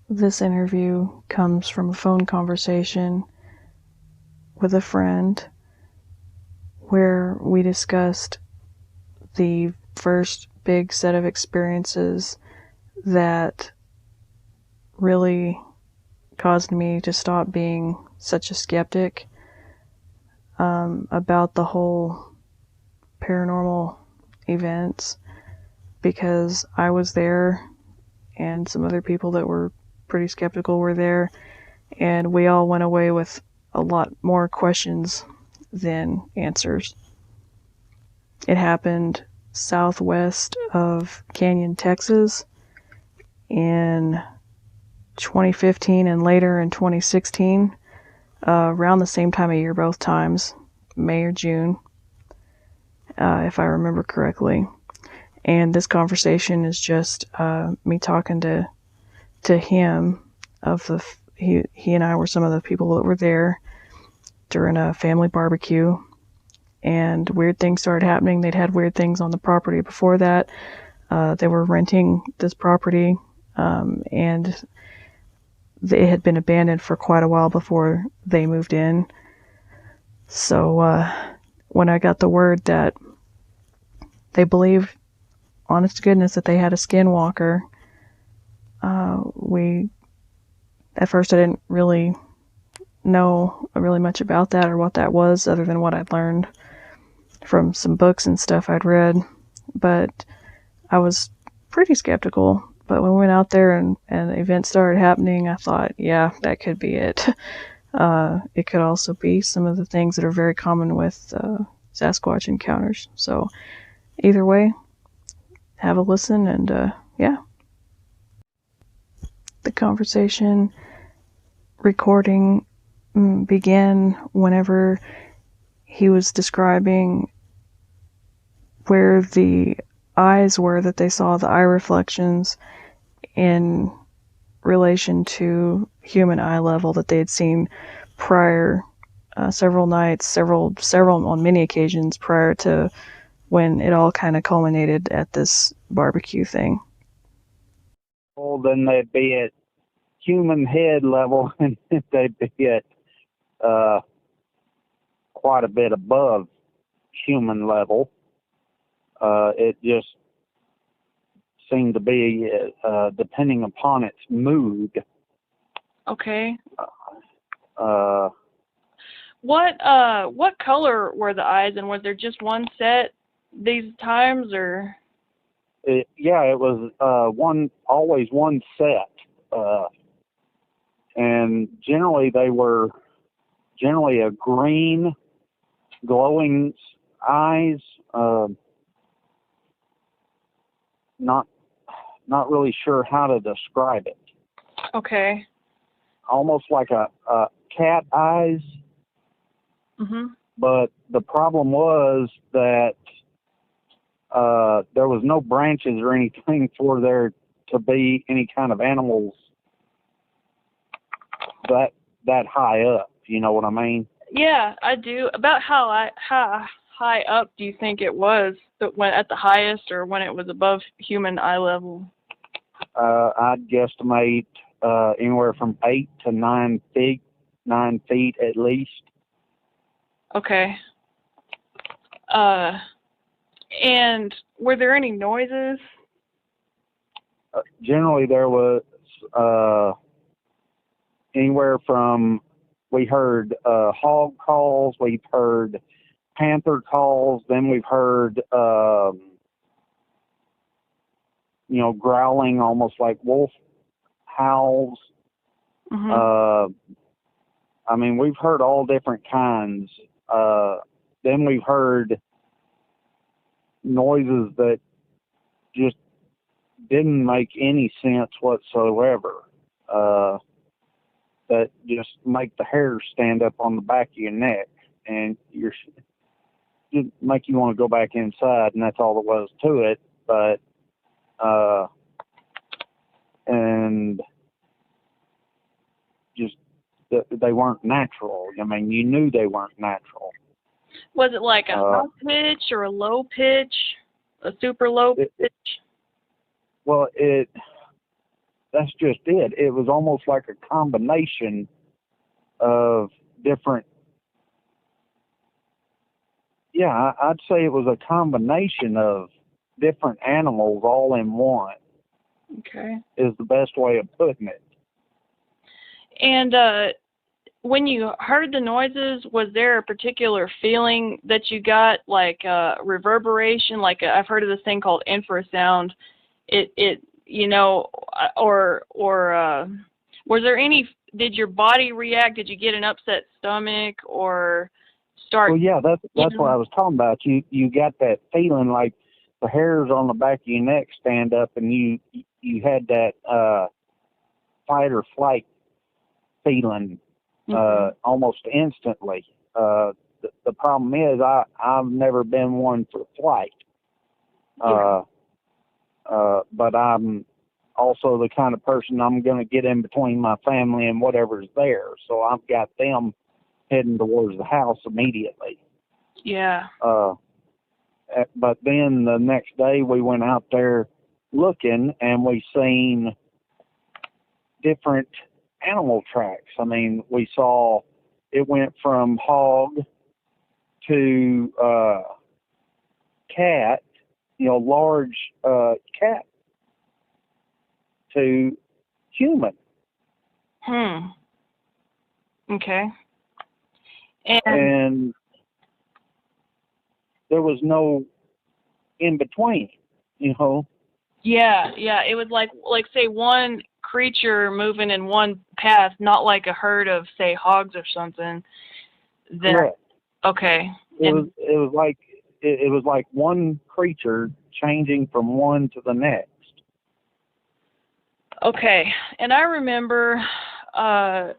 This interview comes from a phone conversation with a friend where we discussed the first big set of experiences that really caused me to stop being such a skeptic about the whole paranormal events, because I was there and some other people that were pretty skeptical were there, and we all went away with a lot more questions than answers. It happened southwest of Canyon, Texas in 2015 and later in 2016, around the same time of year both times, May or June, if I remember correctly. And this conversation is just me talking to him. He and I were some of the people that were there during a family barbecue, and weird things started happening. They'd had weird things on the property before that. They were renting this property, and it had been abandoned for quite a while before they moved in. So when I got the word that they believe, honest to goodness, that they had a Skinwalker, we at first I didn't really know really much about that or what that was, other than what I'd learned from some books and stuff I'd read. But I was pretty skeptical. But when we went out there and events started happening, I thought, yeah, that could be it. It could also be some of the things that are very common with Sasquatch encounters. So either way, have a listen, and yeah. The conversation recording began whenever he was describing where the eyes were that they saw, the eye reflections, in relation to human eye level that they had seen prior, several nights, several on many occasions prior to when it all kind of culminated at this barbecue thing. Well, then they'd be at human head level, and they'd be at quite a bit above human level. It just seemed to be depending upon its mood. Okay. Uh, what color were the eyes, and was there just one set these times, or? it was always one set, and generally they were a green, glowing eyes. Not really sure how to describe it. Okay. Almost like a cat eyes. Mhm. But the problem was that there was no branches or anything for there to be any kind of animals that high up. You know what I mean? Yeah, I do. About how high up do you think it was? When at the highest, or when it was above human eye level? I'd guesstimate anywhere from 8 to 9 feet, 9 feet at least. Okay. And were there any noises? Generally, there was anywhere from, we heard hog calls, we've heard panther calls, then we've heard growling, almost like wolf howls. Mm-hmm. I mean, we've heard all different kinds. Then we've heard noises that just didn't make any sense whatsoever. That just make the hair stand up on the back of your neck, and just make you want to go back inside, and that's all there was to it. But and just they weren't natural. I mean, you knew they weren't natural. Was it like a high pitch or a low pitch, a super low pitch? Well, that's just it. It was almost like a combination of different. Yeah, I'd say it was a combination of different animals all in one. Okay. Is the best way of putting it. And when you heard the noises, was there a particular feeling that you got, like reverberation? Like I've heard of this thing called infrasound. It you know, or was there any? Did your body react? Did you get an upset stomach or start? Well, yeah, that's what I was talking about. You got that feeling like the hairs on the back of your neck stand up, and you had that fight or flight feeling almost instantly. The problem is I've never been one for flight, but I'm also the kind of person I'm going to get in between my family and whatever's there. So I've got them heading towards the house immediately. Yeah. But then the next day we went out there looking, and we seen different animal tracks. I mean, we saw it went from hog to cat, large cat, to human. Okay. And there was no in between, Yeah, it was like say one creature moving in one path, not like a herd of say hogs or something. Correct. Okay. It was like one creature changing from one to the next. Okay, and I remember, so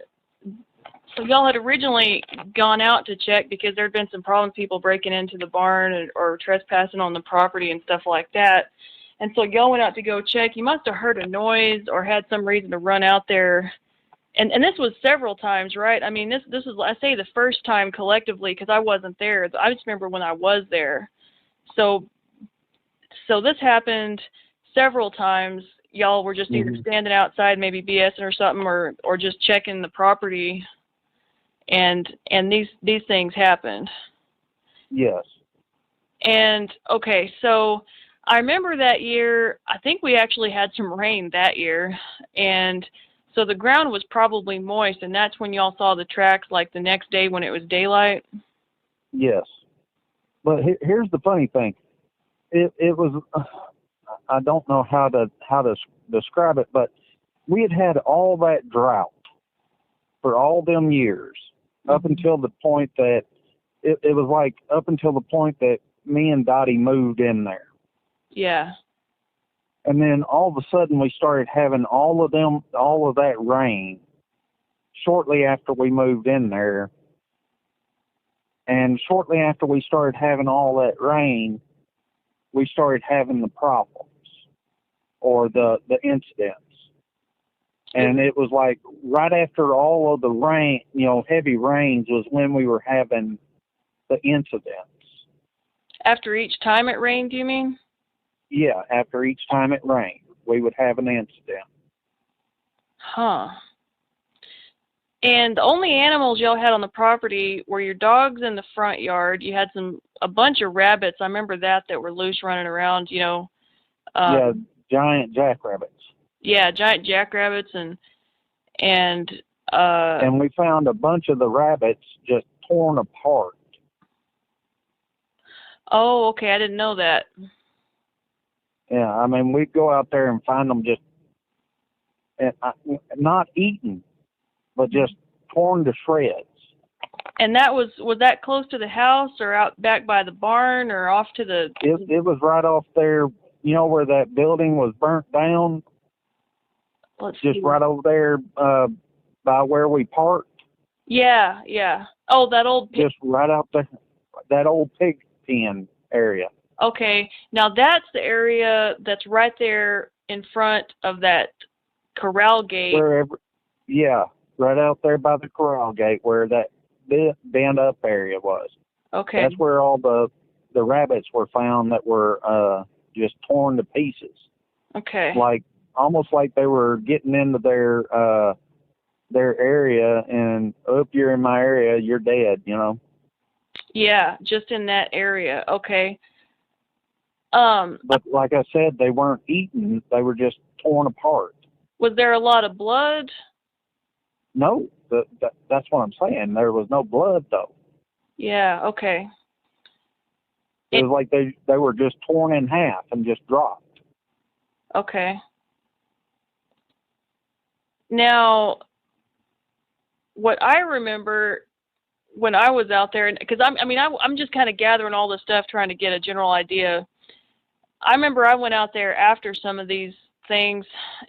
y'all had originally gone out to check because there had been some problems, people breaking into the barn or trespassing on the property and stuff like that. And so y'all went out to go check. You must have heard a noise or had some reason to run out there. And this was several times, right? I mean, this was, I say, the first time collectively because I wasn't there. I just remember when I was there. So this happened several times. Y'all were just either standing outside, maybe BSing or something, or just checking the property, and these things happened. Yes. And okay, so I remember that year, I think we actually had some rain that year, and so the ground was probably moist, and that's when y'all saw the tracks, like the next day when it was daylight? Yes. But here's the funny thing. It was, I don't know how to describe it, but we had all that drought for all them years, up until the point that, it was like up until the point that me and Dottie moved in there. Yeah. And then all of a sudden we started having all of that rain shortly after we moved in there. And shortly after we started having all that rain, we started having the problems or the incidents. And it was like right after all of the rain, heavy rains was when we were having the incidents. After each time it rained, you mean? Yeah, after each time it rained, we would have an incident. Huh. And the only animals y'all had on the property were your dogs in the front yard. You had a bunch of rabbits. I remember that were loose running around, Yeah, giant jackrabbits. Yeah, giant jackrabbits and we found a bunch of the rabbits just torn apart. Oh, okay, I didn't know that. Yeah, I mean, we'd go out there and find them just not eaten, but just torn to shreds. And that was that close to the house or out back by the barn or off to the... It was right off there, where that building was burnt down. Let's just see. right over there by where we parked. Yeah. Oh, that old... Just right out there, that old pig pen area. Okay, now that's the area that's right there in front of that corral gate. Yeah, right out there by the corral gate where that bent up area was. Okay. That's where all the rabbits were found that were just torn to pieces. Okay. Like almost like they were getting into their area, and you're in my area, you're dead, you know. Yeah, just in that area. Okay. But like I said, they weren't eaten; they were just torn apart. Was there a lot of blood? No, that's what I'm saying. There was no blood though. Yeah. Okay. It was like they were just torn in half and just dropped. Okay. Now, what I remember when I was out there, because I'm just kind of gathering all this stuff, trying to get a general idea. I remember I went out there after some of these things,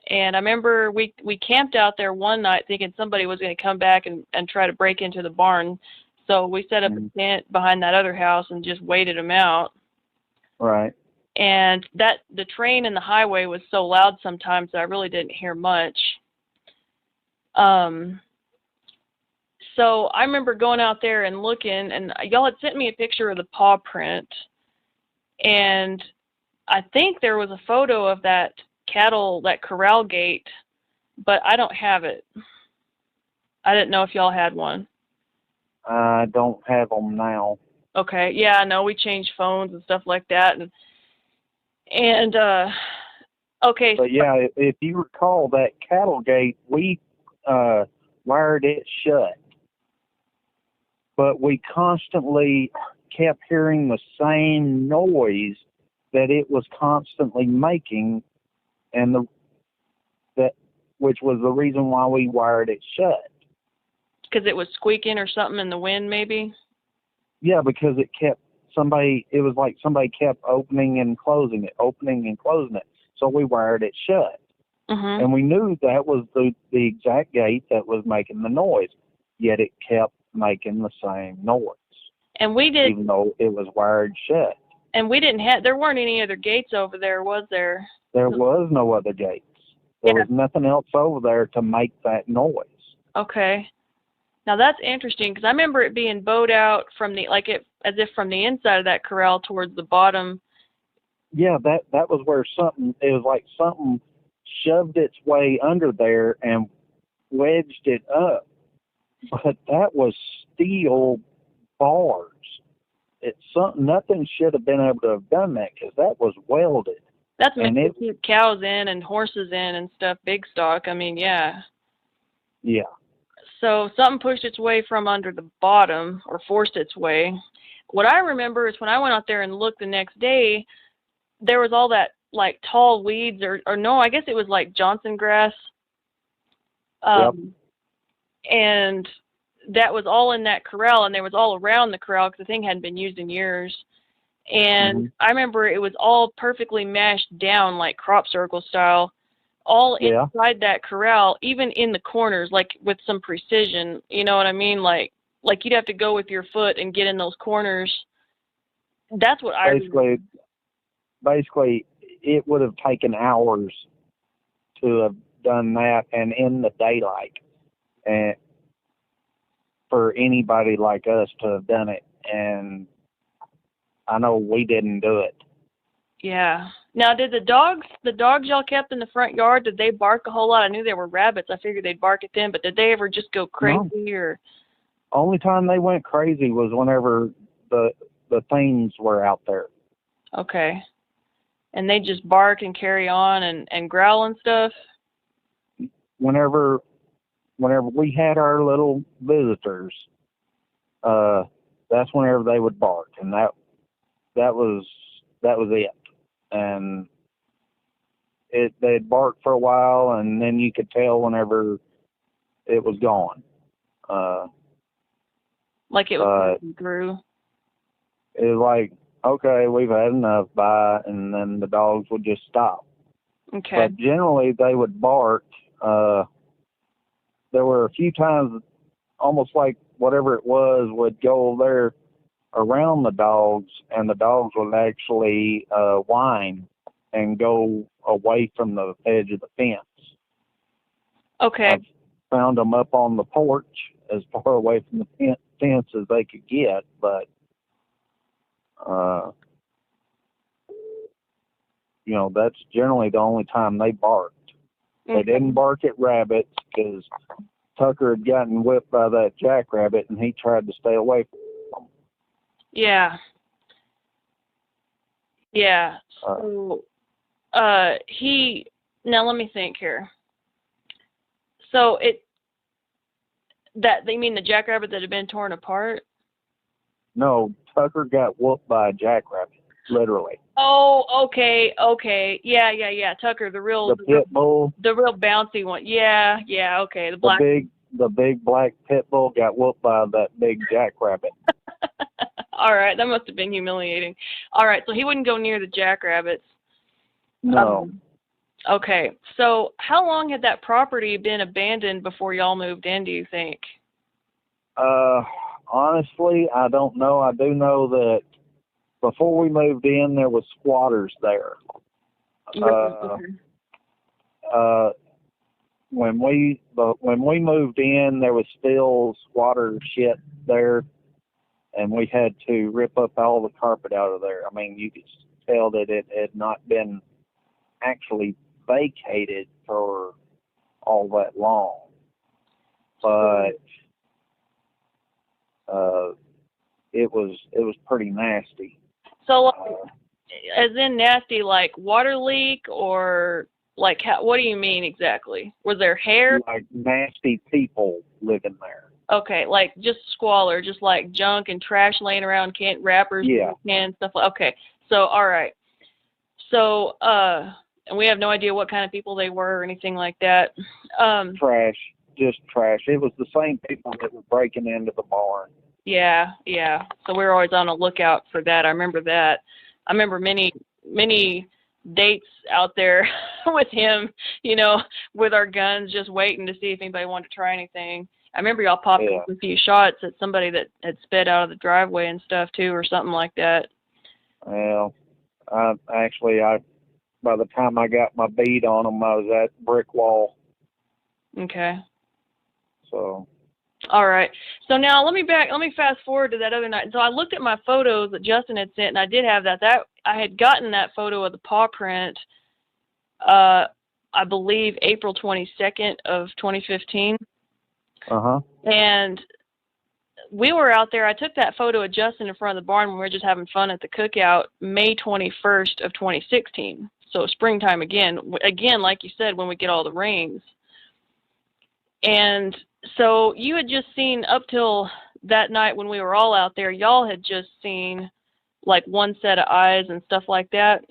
and I remember we camped out there one night thinking somebody was going to come back and try to break into the barn. So we set up a tent behind that other house and just waited them out. Right. And the train and the highway was so loud sometimes that I really didn't hear much. So I remember going out there and looking, and y'all had sent me a picture of the paw print, and I think there was a photo of that corral gate, but I don't have it. I didn't know if y'all had one. I don't have them now. Okay, yeah, I know we changed phones and stuff like that, and okay. But yeah, if you recall that cattle gate, we wired it shut, but we constantly kept hearing the same noise that it was constantly making, and which was the reason why we wired it shut. Because it was squeaking or something in the wind, maybe? Yeah, because it was like somebody kept opening and closing it. So we wired it shut. Mm-hmm. And we knew that was the exact gate that was making the noise, yet it kept making the same noise. And we did, even though it was wired shut. And we didn't have, there weren't any other gates over there, was there? There was no other gates. There was nothing else over there to make that noise. Okay. Now that's interesting, because I remember it being bowed out from as if from the inside of that corral towards the bottom. Yeah, that was where it was like something shoved its way under there and wedged it up. But that was steel bars. Nothing should have been able to have done that, because that was welded. That's meant to keep cows in and horses in and stuff, big stock. I mean, yeah. Yeah. So something pushed its way from under the bottom, or forced its way. What I remember is when I went out there and looked the next day, there was all that like tall weeds, or no, I guess it was like Johnson grass. Yep. And that was all in that corral, and there was all around the corral because the thing hadn't been used in years. And I remember it was all perfectly mashed down, like crop circle style, all inside that corral, even in the corners, like with some precision. You know what I mean? Like you'd have to go with your foot and get in those corners. That's what Basically, it would have taken hours to have done that, and in the daylight, and for anybody like us to have done it. And I know we didn't do it. Yeah. Now, did the dogs y'all kept in the front yard, did they bark a whole lot? I knew there were rabbits. I figured they'd bark at them, but did they ever just go crazy? No. Or only time they went crazy was whenever the things were out there. Okay. And they just bark and carry on and growl and stuff? Whenever we had our little visitors, that's whenever they would bark, and that was it. And they'd bark for a while, and then you could tell whenever it was gone. Like it was through. It was like, okay, we've had enough, bye, and then the dogs would just stop. Okay. But generally, they would bark. There were a few times, almost like whatever it was would go there around the dogs, and the dogs would actually whine and go away from the edge of the fence. Okay. I've found them up on the porch as far away from the fence as they could get, but that's generally the only time they barked. They didn't bark at rabbits because Tucker had gotten whipped by that jackrabbit, and he tried to stay away from them. Yeah. Yeah. So, now let me think here. So they mean the jackrabbit that had been torn apart? No, Tucker got whooped by a jackrabbit, literally. Oh, okay. Yeah. Tucker, The pit bull. the real bouncy one. Yeah, okay. The big black pit bull got whooped by that big jackrabbit. All right, that must have been humiliating. All right, so he wouldn't go near the jackrabbits. No. Okay, so how long had that property been abandoned before y'all moved in, do you think? Honestly, I don't know. I do know that before we moved in, there was squatters there. When we moved in, there was still squatter shit there, and we had to rip up all the carpet out of there. I mean, you could tell that it had not been actually vacated for all that long, but it was pretty nasty. So, as in nasty, like water leak, or like what do you mean exactly? Was there hair? Like nasty people living there. Okay, like just squalor, just like junk and trash laying around, wrappers, cans, stuff like. Okay, so all right, so and we have no idea what kind of people they were or anything like that. Trash, just trash. It was the same people that were breaking into the barn. Yeah. So we were always on the lookout for that. I remember that. I remember many dates out there with him, with our guns, just waiting to see if anybody wanted to try anything. I remember y'all popped up a few shots at somebody that had sped out of the driveway and stuff too, or something like that. Well, I by the time I got my bead on them, I was at brick wall. Okay. So. All right. So now let me fast forward to that other night. So I looked at my photos that Justin had sent, and I did have that I had gotten that photo of the paw print, I believe April 22nd of 2015. And we were out there. I took that photo of Justin in front of the barn when we were just having fun at the cookout, May 21st of 2016. So springtime again, like you said, when we get all the rains. And so you had just seen, up till that night when we were all out there, y'all had just seen like one set of eyes and stuff like that?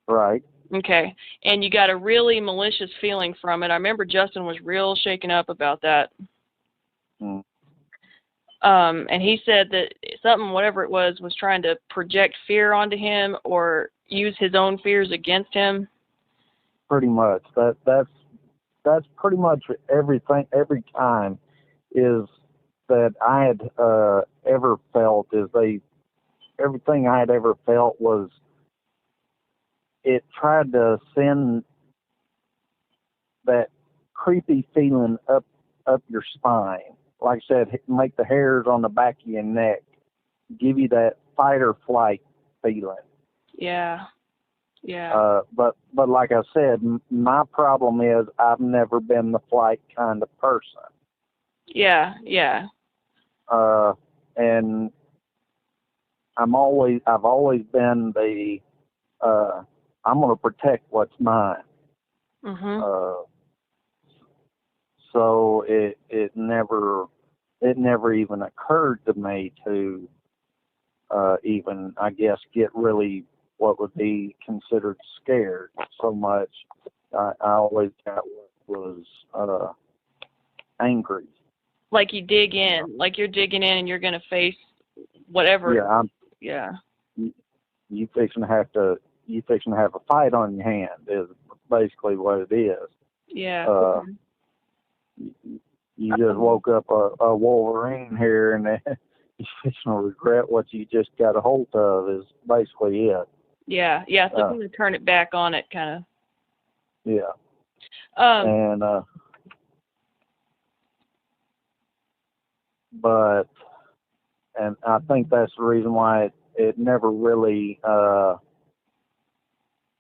Right. Okay. And you got a really malicious feeling from it. I remember Justin was real shaken up about that. And he said that something, whatever it was trying to project fear onto him or use his own fears against him. Pretty much. That's pretty much everything. Every time is that I had ever felt everything I had ever felt was it tried to send that creepy feeling up your spine. Like I said, make the hairs on the back of your neck, give you that fight or flight feeling. Yeah. But like I said, my problem is I've never been the flight kind of person. Yeah. And I've always been the I'm going to protect what's mine. So it never even occurred to me to even, I guess, get really what would be considered scared so much. I always got what was angry. Like you dig in, like you're digging in and you're going to face whatever. Yeah. You fixing to have a fight on your hand is basically what it is. Yeah. You just woke up a Wolverine here, and you're fixing to regret what you just got a hold of is basically it. Yeah. So I'm going to turn it back on it, kind of. Yeah. And I think that's the reason why it never really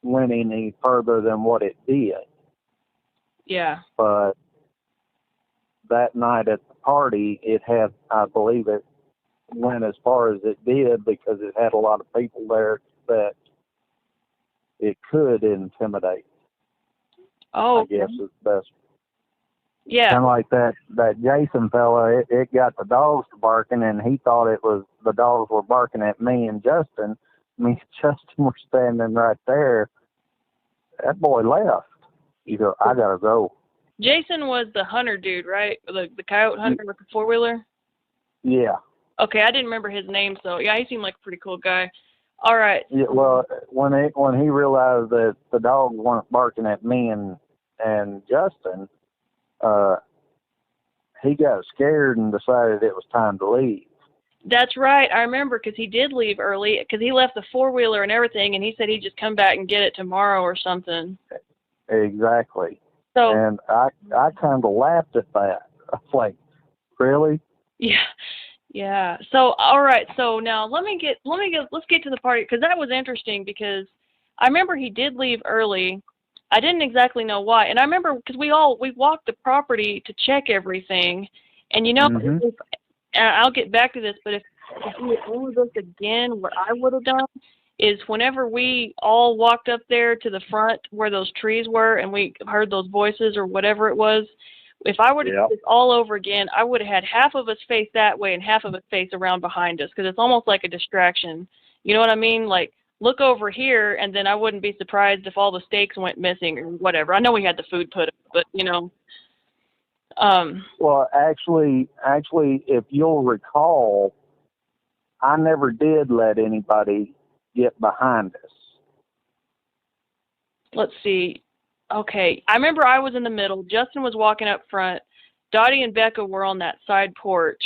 went any further than what it did. Yeah. But that night at the party, it had, I believe it went as far as it did because it had a lot of people there that it could intimidate. Oh. I guess is best. Yeah. Kind of like that Jason fella, it got the dogs to barking, and he thought it was the dogs were barking at me and Justin. Me and Justin were standing right there. That boy left. He goes, I gotta go. Jason was the hunter dude, right? The coyote hunter with the 4-wheeler? Yeah. Okay, I didn't remember his name, so yeah, he seemed like a pretty cool guy. All right. Yeah, well, when he realized that the dogs weren't barking at me and Justin, he got scared and decided it was time to leave. That's right. I remember because he did leave early because he left the 4-wheeler and everything, and he said he'd just come back and get it tomorrow or something. Exactly. So, and I kind of laughed at that. I was like, really? Yeah. Yeah. So, all right. So now let's get to the party because that was interesting because I remember he did leave early. I didn't exactly know why, and I remember because we walked the property to check everything, and if, and I'll get back to this, but if we had only looked again, what I would have done is whenever we all walked up there to the front where those trees were and we heard those voices or whatever it was, if I were to do this all over again, I would have had half of us face that way and half of us face around behind us because it's almost like a distraction. You know what I mean? Like, look over here, and then I wouldn't be surprised if all the steaks went missing or whatever. I know we had the food put up, but, Well, actually, if you'll recall, I never did let anybody get behind us. Let's see. Okay. I remember I was in the middle. Justin was walking up front. Dottie and Becca were on that side porch.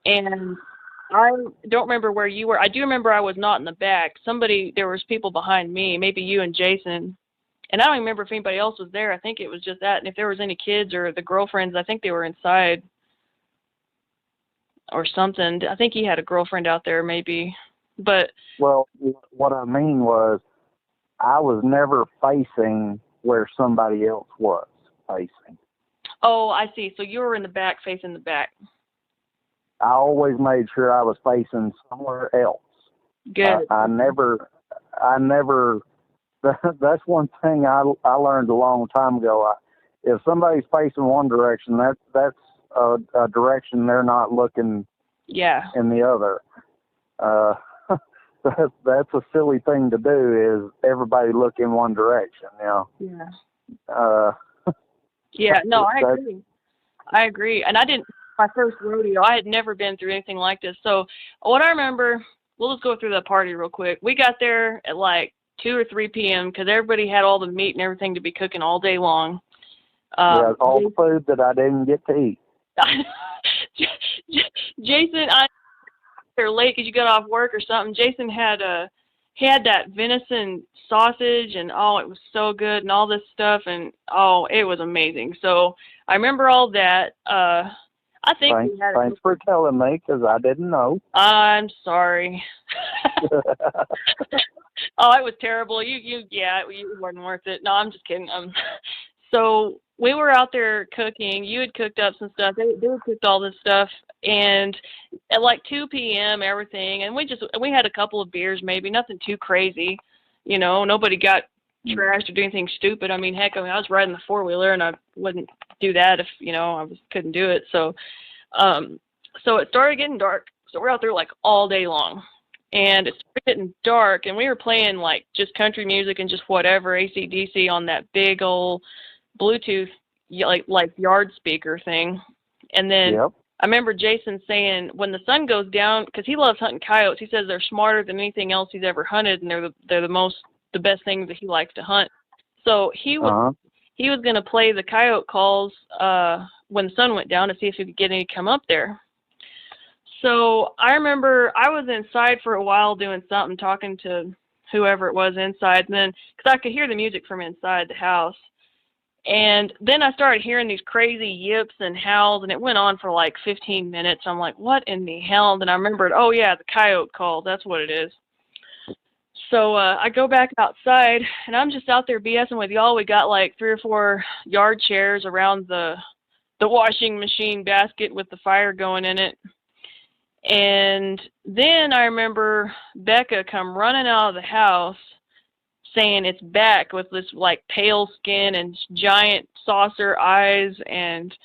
And I don't remember where you were. I do remember I was not in the back. There was people behind me, maybe you and Jason. And I don't remember if anybody else was there. I think it was just that. And if there was any kids or the girlfriends, I think they were inside or something. I think he had a girlfriend out there maybe. But well, what I mean was I was never facing where somebody else was facing. Oh, I see. So you were in the back, facing the back. I always made sure I was facing somewhere else. Good. I never. That's one thing I learned a long time ago. If somebody's facing one direction, that's a direction they're not looking. Yeah. In the other. That's a silly thing to do. Is everybody look in one direction? Yeah. Yeah. No, I agree. And I didn't. My first rodeo, I had never been through anything like this. So what I remember, we'll just go through the party real quick. We got there at like 2 or 3 p.m. because everybody had all the meat and everything to be cooking all day long. All the food that I didn't get to eat. Jason, they're late because you got off work or something. Jason had that venison sausage, and it was so good, and all this stuff, and it was amazing. So I remember all that. I think thanks for telling me because I didn't know. I'm sorry. It was terrible. You weren't worth it. No, I'm just kidding. So we were out there cooking. You had cooked up some stuff. They had cooked all this stuff, and at like 2 p.m. everything, and we had a couple of beers, maybe nothing too crazy. Nobody got trashed or do anything stupid. I mean, heck, I was riding the 4-wheeler, and I wouldn't do that if couldn't do it. So so it started getting dark. So we're out there like all day long, and it started getting dark, and we were playing like just country music and just whatever AC/DC on that big old Bluetooth like yard speaker thing. And then I remember Jason saying when the sun goes down, because he loves hunting coyotes, he says they're smarter than anything else he's ever hunted, and they're the best things that he likes to hunt. So he was going to play the coyote calls when the sun went down to see if he could get any come up there. So I remember I was inside for a while doing something, talking to whoever it was inside, and then because I could hear the music from inside the house. And then I started hearing these crazy yips and howls, and it went on for like 15 minutes. I'm like, what in the hell? And then I remembered, the coyote call. That's what it is. So I go back outside, and I'm just out there BSing with y'all. We got like 3 or 4 yard chairs around the washing machine basket with the fire going in it. And then I remember Becca come running out of the house saying it's back with this like pale skin and giant saucer eyes, and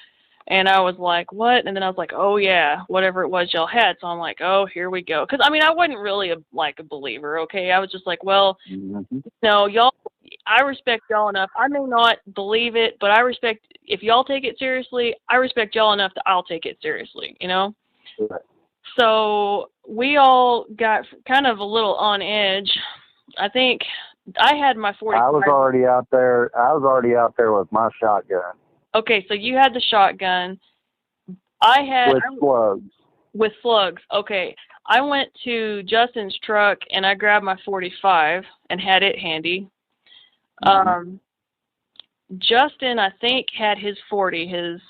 I was like, what? And then I was like, oh yeah, whatever it was y'all had. So I'm like, oh, here we go. Because I mean, I wasn't really a believer, okay? I was just like, well, no, y'all, I respect y'all enough. I may not believe it, but I respect, if y'all take it seriously, I respect y'all enough that I'll take it seriously, you know? Right. So we all got kind of a little on edge. I think I had my 45. I was already out there. I was already out there with my shotgun. Okay, so you had the shotgun. I had with slugs. With slugs. Okay, I went to Justin's truck and I grabbed my 45 and had it handy. Justin, I think, had his 40, his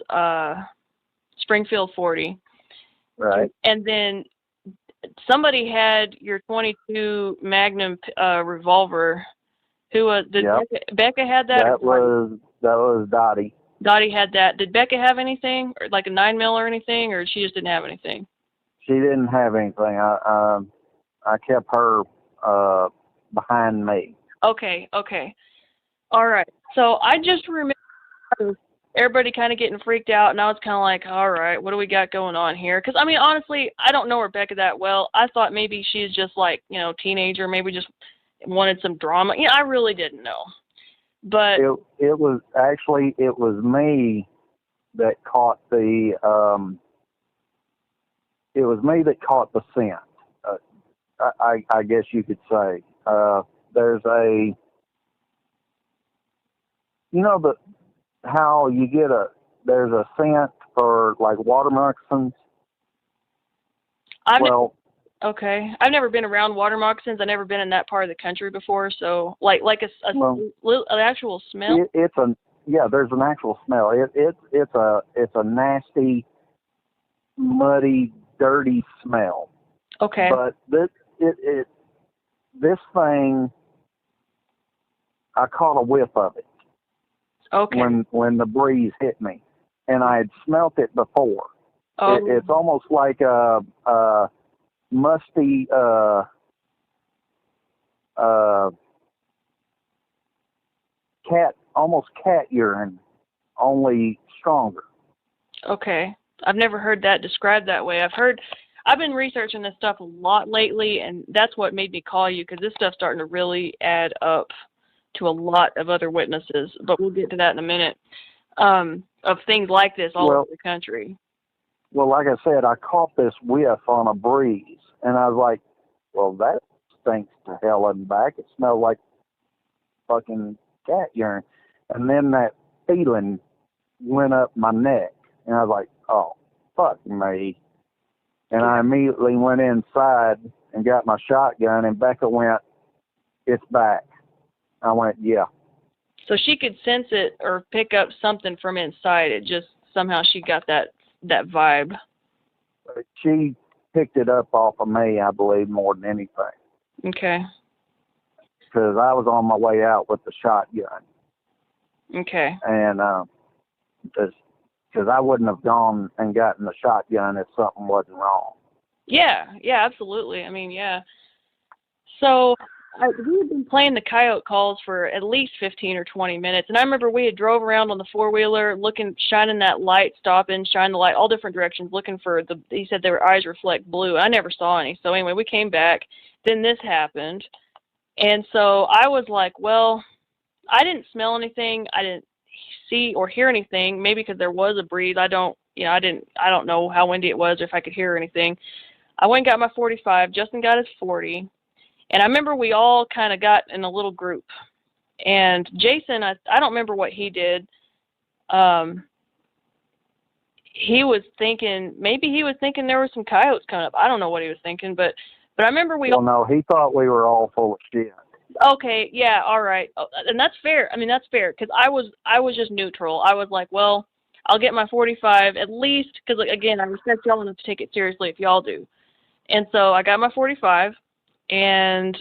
Springfield 40. Right. And then somebody had your 22 Magnum revolver. Who was? Did Becca had that? That was Dottie. Dottie had that. Did Becca have anything, or like a 9mm or anything, or she just didn't have anything? She didn't have anything. I kept her behind me. Okay. All right. So I just remember everybody kind of getting freaked out, and I was kind of like, all right, what do we got going on here? Because, I mean, honestly, I don't know Rebecca that well. I thought maybe she's just like, you know, teenager, maybe just wanted some drama. You know, I really didn't know. But it was me that caught the scent. I guess you could say. There's a, you know, how you get there's a scent for like water moccasins. Okay, I've never been around water moccasins. I've never been in that part of the country before. So like an actual smell. There's an actual smell. It's a nasty, muddy, dirty smell. Okay. But this thing, I caught a whiff of it. Okay. When the breeze hit me, and I had smelt it before. Oh. It's almost like a musty cat urine, only stronger. Okay. I've never heard that described that way. I've been researching this stuff a lot lately, and that's what made me call you, because this stuff's starting to really add up to a lot of other witnesses, but we'll get to that in a minute, of things like this all over the country. Well, like I said, I caught this whiff on a breeze, and I was like, well, that stinks to hell and back. It smelled like fucking cat urine. And then that feeling went up my neck, and I was like, oh, fuck me. And I immediately went inside and got my shotgun, and Becca went, it's back. I went, yeah. So she could sense it or pick up something from inside. It just somehow she got that vibe. She picked it up off of me, I believe, more than anything. Okay. Because I was on my way out with the shotgun. Okay. And because I wouldn't have gone and gotten the shotgun if something wasn't wrong. Yeah, absolutely. I mean, yeah. So we had been playing the coyote calls for at least 15 or 20 minutes. And I remember we had drove around on the four-wheeler, shining that light, stopping, shining the light, all different directions, looking for he said their eyes reflect blue. I never saw any. So anyway, we came back. Then this happened. And so I was like, well, I didn't smell anything. I didn't see or hear anything. Maybe because there was a breeze. I don't know how windy it was or if I could hear anything. I went and got my 45. Justin got his 40. And I remember we all kind of got in a little group. And Jason, I don't remember what he did. He was thinking there were some coyotes coming up. I don't know what he was thinking, but I remember no, he thought we were all full of shit. Okay, yeah, all right. And that's fair. I mean, that's fair, because I was just neutral. I was like, well, I'll get my 45 at least, because, again, I respect y'all enough to take it seriously if y'all do. And so I got my 45, and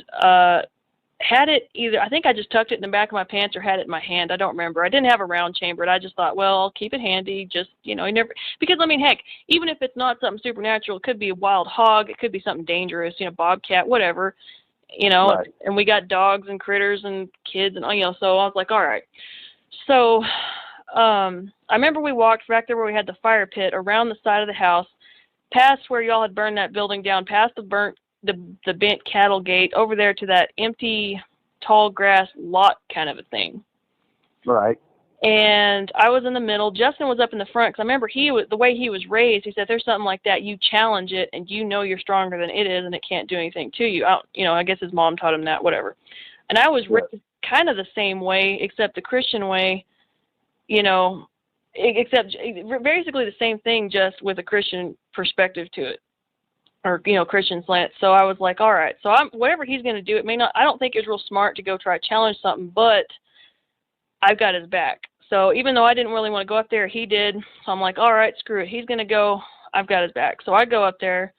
had it either, I think I just tucked it in the back of my pants or had it in my hand. I don't remember. I didn't have a round chamber, and I just thought, well, I'll keep it handy. Just, you know, you never, because I mean, heck, even if it's not something supernatural, it could be a wild hog, it could be something dangerous, you know, bobcat, whatever, you know, Right. and we got dogs and critters and kids and, you know, so I was like, all right. So, I remember we walked back there where we had the fire pit around the side of the house, past where y'all had burned that building down, past the bent cattle gate, over there to that empty tall grass lot kind of a thing. Right. And I was in the middle. Justin was up in the front, because I remember the way he was raised, he said, there's something like that, you challenge it and you know you're stronger than it is and it can't do anything to you. I guess his mom taught him that, whatever. And I was raised kind of the same way, except the Christian way, you know, except basically the same thing, just with a Christian perspective to it, or, you know, Christian slant. So I was like, all right, so whatever he's going to do, it may not, I don't think it was real smart to go try to challenge something, but I've got his back. So even though I didn't really want to go up there, he did. So I'm like, all right, screw it. He's going to go. I've got his back. So I go up there,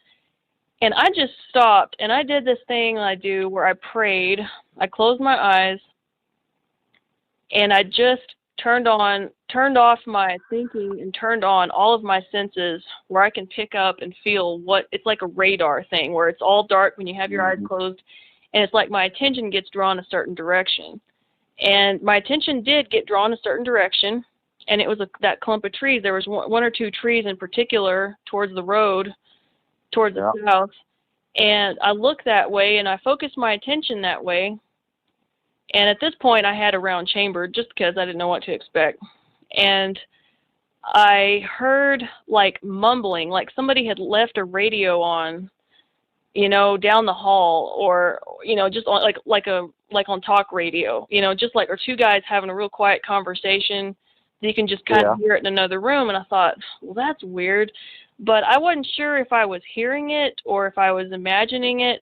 and I just stopped, and I did this thing I do where I prayed. I closed my eyes, and I just turned off my thinking and turned on all of my senses, where I can pick up and feel what, it's like a radar thing where it's all dark when you have your eyes closed, and it's like my attention gets drawn a certain direction. And my attention did get drawn a certain direction, and it was that clump of trees. There was one or two trees in particular towards the road, towards the south, and I looked that way, and I focused my attention that way. And at this point, I had a round chamber just because I didn't know what to expect. And I heard like mumbling, like somebody had left a radio on, you know, down the hall, or, you know, just on, like on talk radio, you know, just like, or two guys having a real quiet conversation. You can just kind of hear it in another room. And I thought, well, that's weird. But I wasn't sure if I was hearing it or if I was imagining it.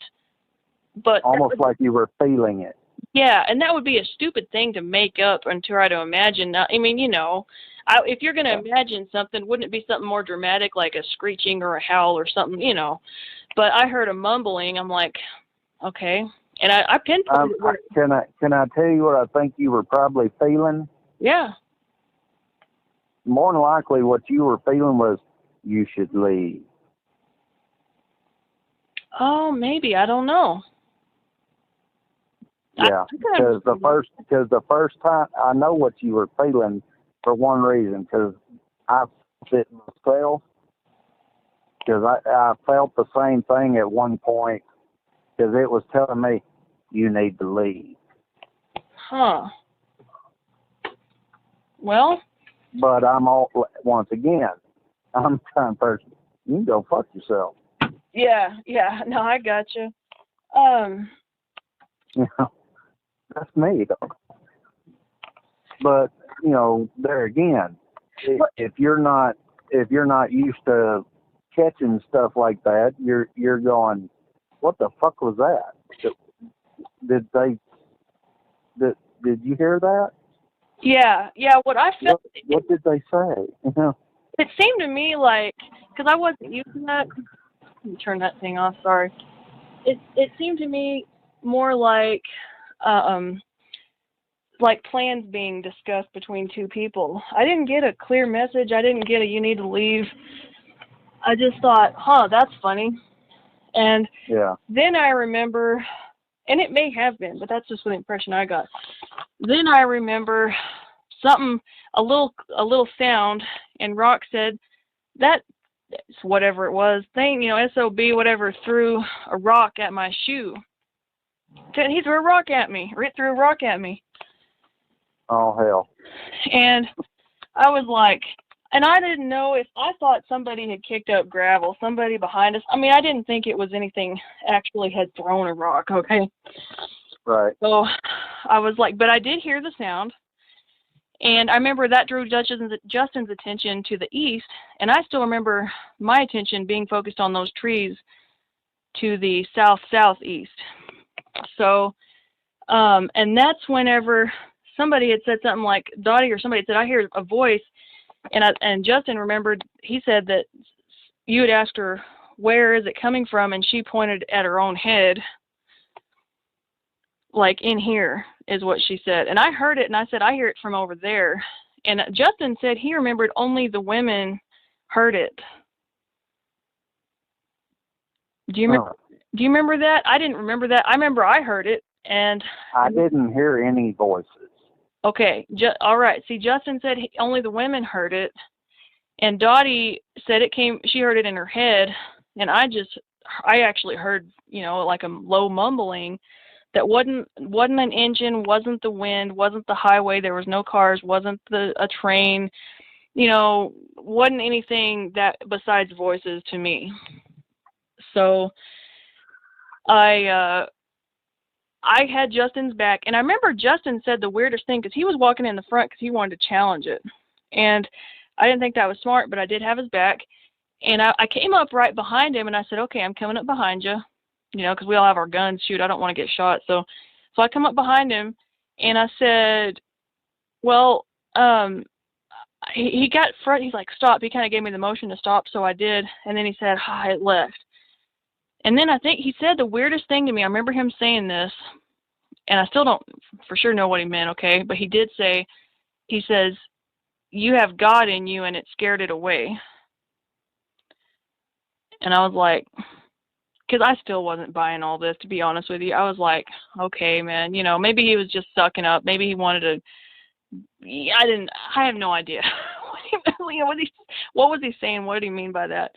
But almost like you were feeling it. Yeah, and that would be a stupid thing to make up and try to imagine. Now, I mean, you know, if you're going to imagine something, wouldn't it be something more dramatic, like a screeching or a howl or something, you know? But I heard a mumbling. I'm like, okay. And I pinpointed where... Can I tell you what I think you were probably feeling? Yeah. More than likely what you were feeling was, you should leave. Oh, maybe. I don't know. Yeah, because the first time, I know what you were feeling for one reason, because I felt it myself, because I felt the same thing at one point, because it was telling me, you need to leave. Huh. Well. But once again, I'm the kind of person, you can go fuck yourself. Yeah, no, I got you. You know, that's me, though. But, you know, there again, if you're not used to catching stuff like that, you're going, what the fuck was that? Did you hear that? Yeah. What I felt. What did they say? It seemed to me like, because I wasn't used to that. Let me turn that thing off. Sorry. It seemed to me more like plans being discussed between two people. I didn't get a clear message. I didn't get a you need to leave. I just thought, that's funny. And then I remember, and it may have been, but that's just the impression I got. Then I remember something, a little sound, and Rock said, that whatever it was, thing, you know, SOB, whatever, threw a rock at my shoe. He threw a rock at me. Rick threw a rock at me. Oh, hell. And I was like, and I didn't know if, I thought somebody had kicked up gravel, somebody behind us. I mean, I didn't think it was anything actually had thrown a rock, okay? Right. So I was like, but I did hear the sound. And I remember that drew Justin's attention to the east, and I still remember my attention being focused on those trees to the southeast. So, and that's whenever somebody had said something like, Dottie or somebody had said, I hear a voice, and Justin remembered, he said that you had asked her, where is it coming from, and she pointed at her own head. like in here, is what she said. And I heard it, and I said, I hear it from over there. And Justin said he remembered only the women heard it. Do you remember? Do you remember that? I didn't remember that. I remember I heard it, and I didn't hear any voices. Okay, all right. See, Justin said only the women heard it, and Dottie said she heard it in her head, and I actually heard, like a low mumbling that wasn't an engine, wasn't the wind, wasn't the highway, there was no cars, wasn't a train, wasn't anything that besides voices to me. So I had Justin's back, and I remember Justin said the weirdest thing, because he was walking in the front because he wanted to challenge it, and I didn't think that was smart, but I did have his back, and I came up right behind him, and I said, okay, I'm coming up behind you, because we all have our guns. Shoot, I don't want to get shot. So I come up behind him, and I said, well, he got front. He's like, stop. He kind of gave me the motion to stop, so I did. And then he said, it left. And then I think he said the weirdest thing to me. I remember him saying this, and I still don't for sure know what he meant, okay? But he did say, he says, you have God in you, and it scared it away. And I was like, because I still wasn't buying all this, to be honest with you. I was like, okay, man, maybe he was just sucking up. Maybe he wanted to. I have no idea. What was he saying? What did he mean by that?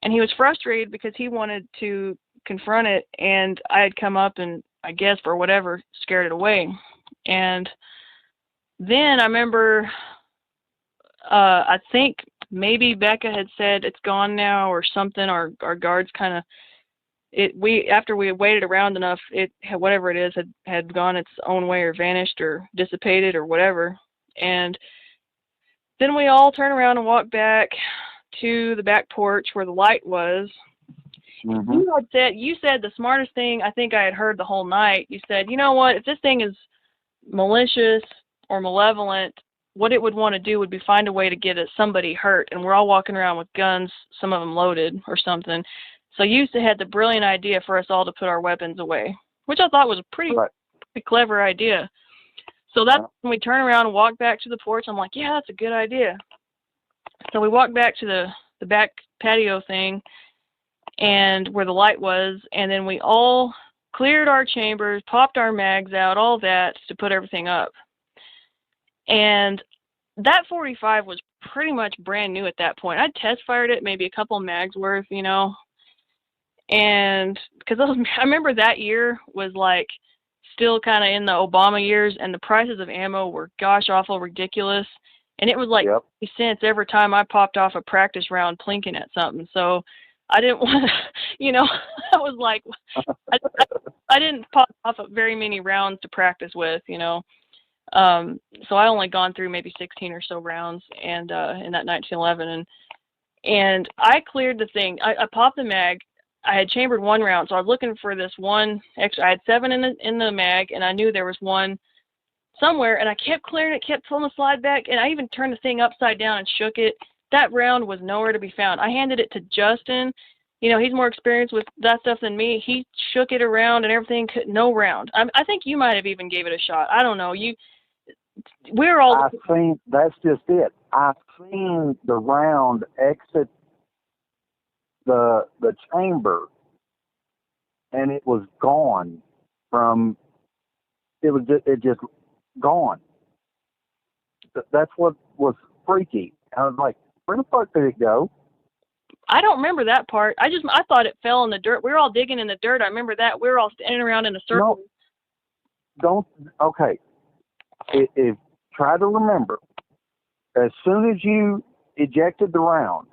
And he was frustrated because he wanted to confront it, and I had come up and, I guess, for whatever, scared it away. And then I remember, I think maybe Becca had said it's gone now or something. Our guards kind of, after we had waited around enough, whatever it is had gone its own way or vanished or dissipated or whatever. And then we all turned around and walked back to the back porch where the light was. Mm-hmm. You said the smartest thing I think I had heard the whole night. You said, you know what, if this thing is malicious or malevolent, what it would want to do would be find a way to get somebody hurt. And we're all walking around with guns, some of them loaded or something. So you had the brilliant idea for us all to put our weapons away, which I thought was a pretty clever idea. So that's when we turn around and walk back to the porch. I'm like, yeah, that's a good idea. So we walked back to the back patio thing and where the light was, and then we all cleared our chambers, popped our mags out, all that to put everything up. And that 45 was pretty much brand new at that point. I'd test fired it, maybe a couple mags worth, and because I remember that year was like still kind of in the Obama years, and the prices of ammo were gosh awful ridiculous, and it was like 50 cents every time I popped off a practice round plinking at something. So I didn't want to, I was like, I didn't pop off very many rounds to practice with, so I only gone through maybe 16 or so rounds, and in that 1911, and I cleared the thing. I popped the mag. I had chambered one round, so I was looking for this one extra. I had 7 in the mag, and I knew there was one somewhere, and I kept clearing it, kept pulling the slide back, and I even turned the thing upside down and shook it. That round was nowhere to be found. I handed it to Justin. He's more experienced with that stuff than me. He shook it around and everything. No round. I think you might have even gave it a shot. I don't know. We're all. I think that's just it. I've seen the round exit the chamber, and it was gone from. It just gone. That's what was freaky. I was like, where the fuck did it go? I don't remember that part. I thought it fell in the dirt. We were all digging in the dirt. I remember that. We were all standing around in a circle. No, okay. If try to remember, as soon as you ejected the round,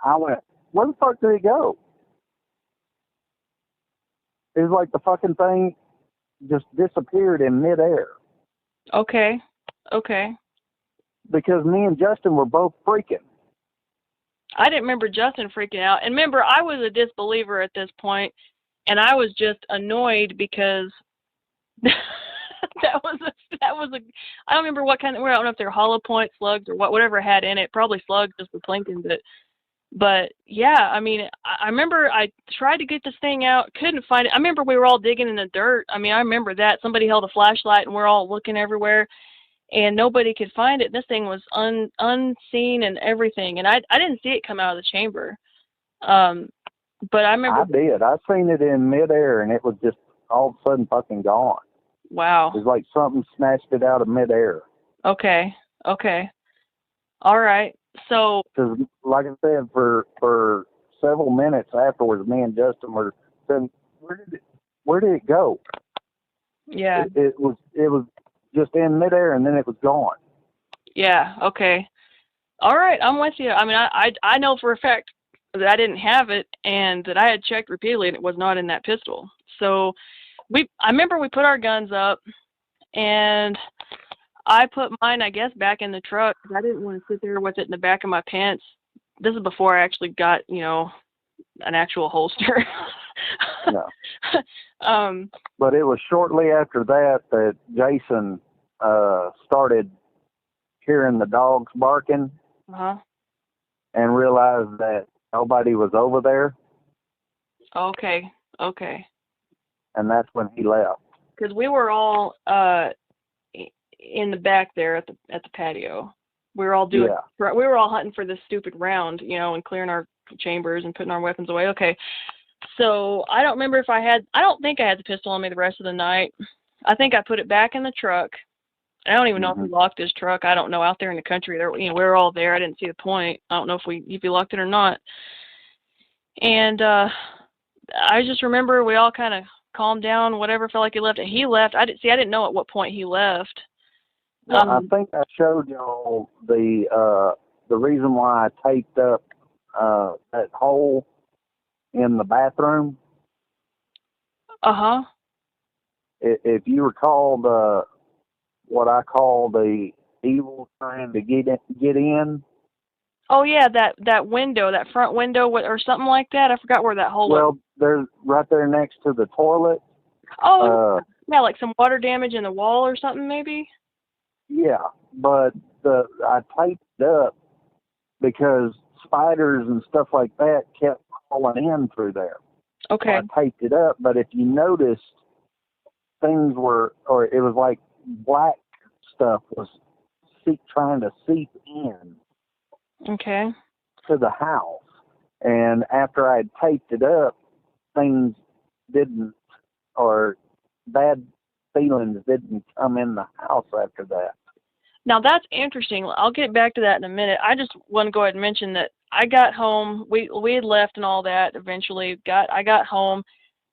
I went, where the fuck did it go? It was like the fucking thing just disappeared in midair. Okay. Because me and Justin were both freaking. I didn't remember Justin freaking out. And remember, I was a disbeliever at this point, and I was just annoyed because that was a I don't remember what kind of, I don't know if they're hollow point slugs or whatever it had in it, probably slugs just for plinking, but But yeah, I mean, I remember I tried to get this thing out, couldn't find it. I remember we were all digging in the dirt. I mean, I remember that somebody held a flashlight and we're all looking everywhere, and nobody could find it. This thing was unseen and everything, and I didn't see it come out of the chamber. But I remember. I did. I seen it in midair, and it was just all of a sudden fucking gone. Wow. It was like something snatched it out of midair. Okay. Okay. All right. So. Because, like I said, for several minutes afterwards, me and Justin were saying, "Where did it go?" Yeah. It was just in midair, and then it was gone. Yeah. Okay. All right. I'm with you. I mean, I know for a fact that I didn't have it, and that I had checked repeatedly, and it was not in that pistol. So I remember we put our guns up, and I put mine, I guess, back in the truck because I didn't want to sit there with it in the back of my pants. This is before I actually got, an actual holster. Yeah. But it was shortly after that Jason started hearing the dogs barking and realized that nobody was over there. Okay. Okay. And that's when he left. Because we were all in the back there at the patio. We were all we were all hunting for this stupid round, and clearing our chambers and putting our weapons away. Okay. So I don't remember if I don't think I had the pistol on me the rest of the night. I think I put it back in the truck. I don't even know if we locked this truck. I don't know, out there in the country there, we were all there. I didn't see the point. I don't know if we locked it or not. And I just remember we all kind of calmed down, whatever, felt like he left. He left. I didn't know at what point he left. Well, I think I showed y'all the reason why I taped up that hole in the bathroom. If you recall what I call the evil trying to get in. Oh yeah, that window, that front window, or something like that. I forgot where that hole was. Well, there's right there next to the toilet. Oh, yeah, like some water damage in the wall or something, maybe. Yeah, but I taped it up because spiders and stuff like that kept crawling in through there. Okay. So I taped it up, but if you noticed, it was like black stuff was trying to seep in. Okay. To the house, and after I had taped it up, things didn't, or bad feelings didn't come in the house after that. Now that's interesting. I'll get back to that in a minute. I just want to go ahead and mention that I got home. We had left and all that. Eventually, I got home.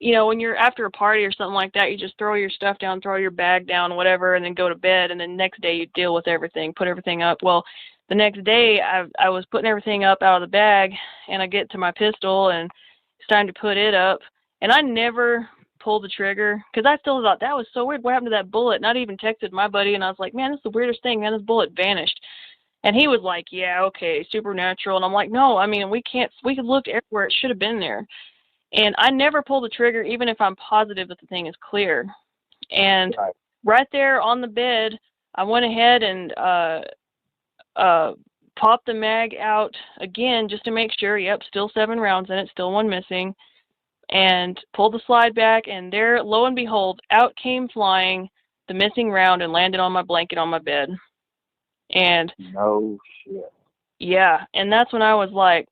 When you're after a party or something like that, you just throw your stuff down, throw your bag down, whatever, and then go to bed. And then next day you deal with everything, put everything up. Well, the next day I was putting everything up out of the bag, and I get to my pistol, and it's time to put it up. And I never pulled the trigger because I still thought that was so weird. What happened to that bullet? And I'd even texted my buddy, and I was like, man, this is the weirdest thing, man. This bullet vanished. And he was like, yeah, okay, supernatural. And I'm like, no, I mean, we could look everywhere. It should have been there. And I never pull the trigger, even if I'm positive that the thing is clear. And right there on the bed, I went ahead and popped the mag out again just to make sure. Yep, still 7 rounds in it, still 1 missing. And pulled the slide back, and there, lo and behold, out came flying the missing round and landed on my blanket on my bed. And no shit. Yeah, and that's when I was like,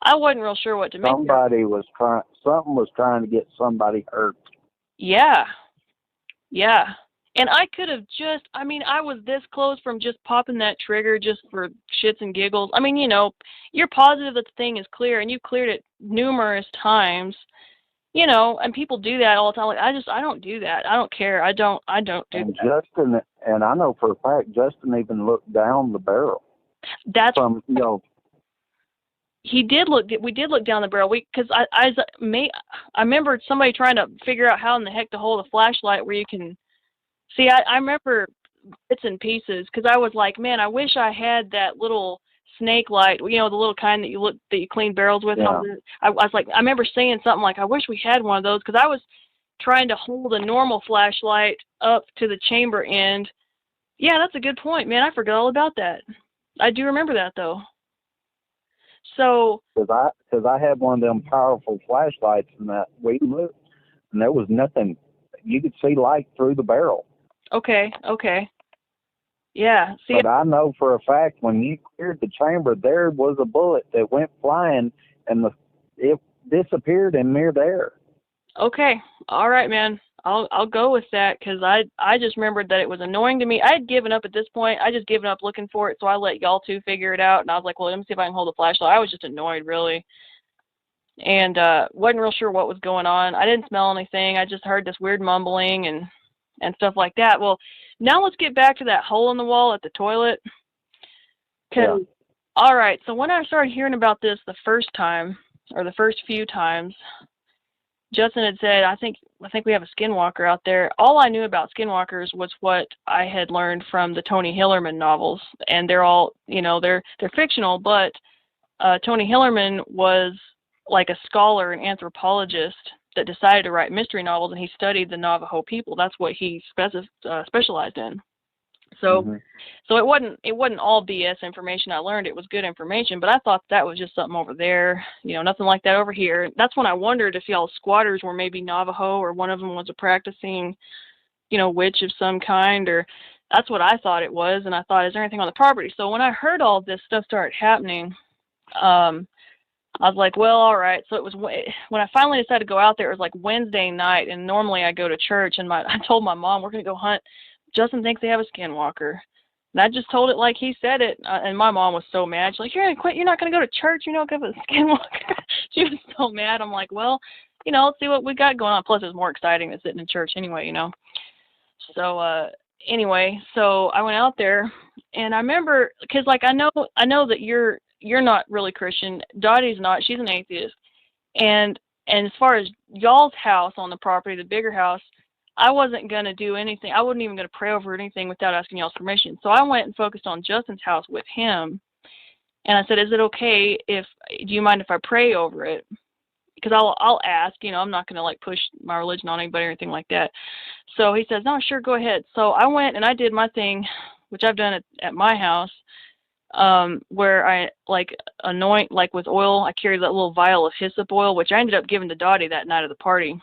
I wasn't real sure what to make. Something was trying to get somebody hurt. Yeah. Yeah. And I could have I was this close from just popping that trigger just for shits and giggles. I mean, you're positive that the thing is clear, and you cleared it numerous times, and people do that all the time. Like, I don't do that. I don't care. I don't do and that. Justin, and I know for a fact, Justin even looked down the barrel. That's from, we did look down the barrel. Because I remember somebody trying to figure out how in the heck to hold a flashlight where you can see. I remember bits and pieces because I was like, man, I wish I had that little snake light, the little kind that you clean barrels with. Yeah. I was like, I remember saying something like, I wish we had one of those, because I was trying to hold a normal flashlight up to the chamber end. Yeah, that's a good point, man. I forgot all about that. I do remember that though. So, Because I had one of them powerful flashlights, and that we looked, and there was nothing. You could see light through the barrel. okay. Yeah. See, But I know for a fact when you cleared the chamber, there was a bullet that went flying, and it disappeared in midair. okay. All right, man. I'll go with that because I just remembered that it was annoying to me. I had given up at this point. I just given up looking for it, so I let y'all two figure it out. And I was like, well, let me see if I can hold the flashlight. I was just annoyed, really, and wasn't real sure what was going on. I didn't smell anything. I just heard this weird mumbling and stuff like that. Well, now let's get back to that hole in the wall at the toilet. Yeah. All right, so when I started hearing about this the first time, or the first few times, Justin had said, I think we have a Skinwalker out there. All I knew about Skinwalkers was what I had learned from the Tony Hillerman novels, and they're all, they're fictional, but Tony Hillerman was like a scholar and anthropologist that decided to write mystery novels, and he studied the Navajo people. That's what he specialized in. So, so it wasn't all BS information I learned. It was good information, but I thought that was just something over there. Nothing like that over here. That's when I wondered if y'all squatters were maybe Navajo, or one of them was a practicing, witch of some kind, or that's what I thought it was. And I thought, is there anything on the property? So when I heard all this stuff start happening, I was like, well, all right. So it was when I finally decided to go out there. It was like Wednesday night, and normally I go to church. And I told my mom, we're gonna go hunt. Justin thinks they have a Skinwalker. And I just told it like he said it. And my mom was so mad. She's like, you're going to quit? You're not going to go to church? You're not going to have a Skinwalker? She was so mad. I'm like, well, let's see what we got going on. Plus, it was more exciting than sitting in church anyway, So, anyway, so I went out there. And I remember, because, like, I know that you're not really Christian. Dottie's not. She's an atheist. And as far as y'all's house on the property, the bigger house, I wasn't going to do anything. I wasn't even going to pray over anything without asking y'all's permission. So I went and focused on Justin's house with him. And I said, is it okay do you mind if I pray over it? Because I'll ask, I'm not going to like push my religion on anybody or anything like that. So he says, no, sure, go ahead. So I went and I did my thing, which I've done at my house, where I like anoint, like with oil. I carried that little vial of hyssop oil, which I ended up giving to Dottie that night of the party.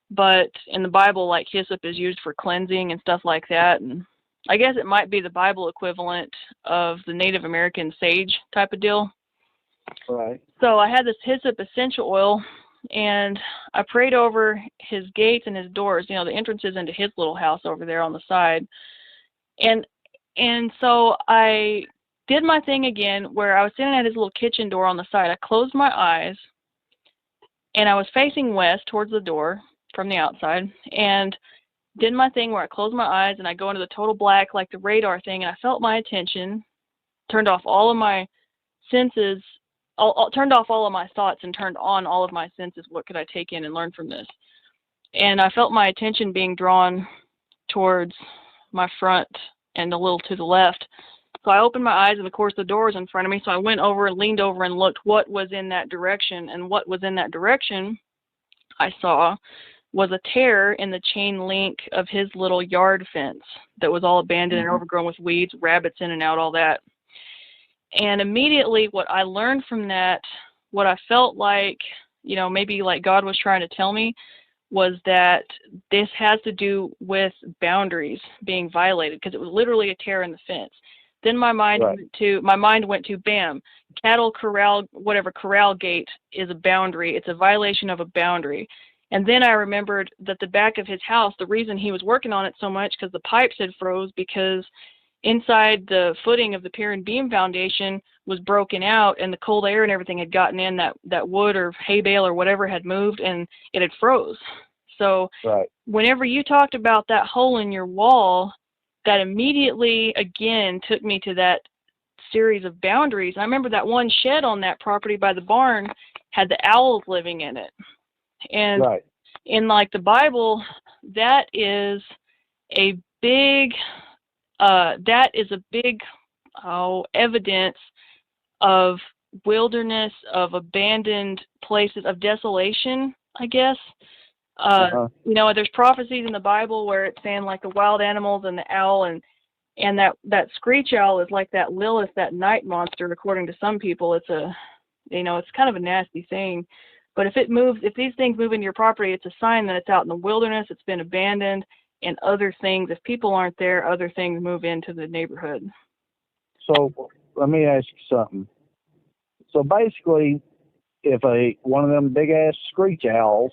But in the Bible, like, hyssop is used for cleansing and stuff like that. And I guess it might be the Bible equivalent of the Native American sage type of deal. Right. So I had this hyssop essential oil, and I prayed over his gates and his doors, the entrances into his little house over there on the side. And so I did my thing again, where I was sitting at his little kitchen door on the side. I closed my eyes, and I was facing west towards the door from the outside, and did my thing where I closed my eyes and I go into the total black, like the radar thing, and I felt my attention, turned off all of my senses, turned off all of my thoughts and turned on all of my senses. What could I take in and learn from this? And I felt my attention being drawn towards my front and a little to the left. So I opened my eyes, and of course the door was in front of me, so I went over and leaned over and looked what was in that direction. And what was in that direction I saw was a tear in the chain link of his little yard fence that was all abandoned and overgrown with weeds, rabbits in and out, all that. And immediately what I learned from that, what I felt like, maybe like God was trying to tell me, was that this has to do with boundaries being violated, because it was literally a tear in the fence. Then my mind went to bam, cattle corral, whatever, corral gate is a boundary. It's a violation of a boundary. And then I remembered that the back of his house, the reason he was working on it so much, because the pipes had froze, because inside the footing of the pier and beam foundation was broken out, and the cold air and everything had gotten in, that wood or hay bale or whatever had moved, and it had froze. So whenever you talked about that hole in your wall, that immediately again took me to that series of boundaries. I remember that one shed on that property by the barn had the owls living in it. And in like the Bible, that is a big evidence of wilderness, of abandoned places, of desolation, I guess. There's prophecies in the Bible where it's saying like the wild animals and the owl, and And that screech owl is like that Lilith, that night monster. According to some people, it's it's kind of a nasty thing. But if these things move into your property, it's a sign that it's out in the wilderness, it's been abandoned, and other things. If people aren't there, other things move into the neighborhood. So let me ask you something. So basically, if one of them big ass screech owls,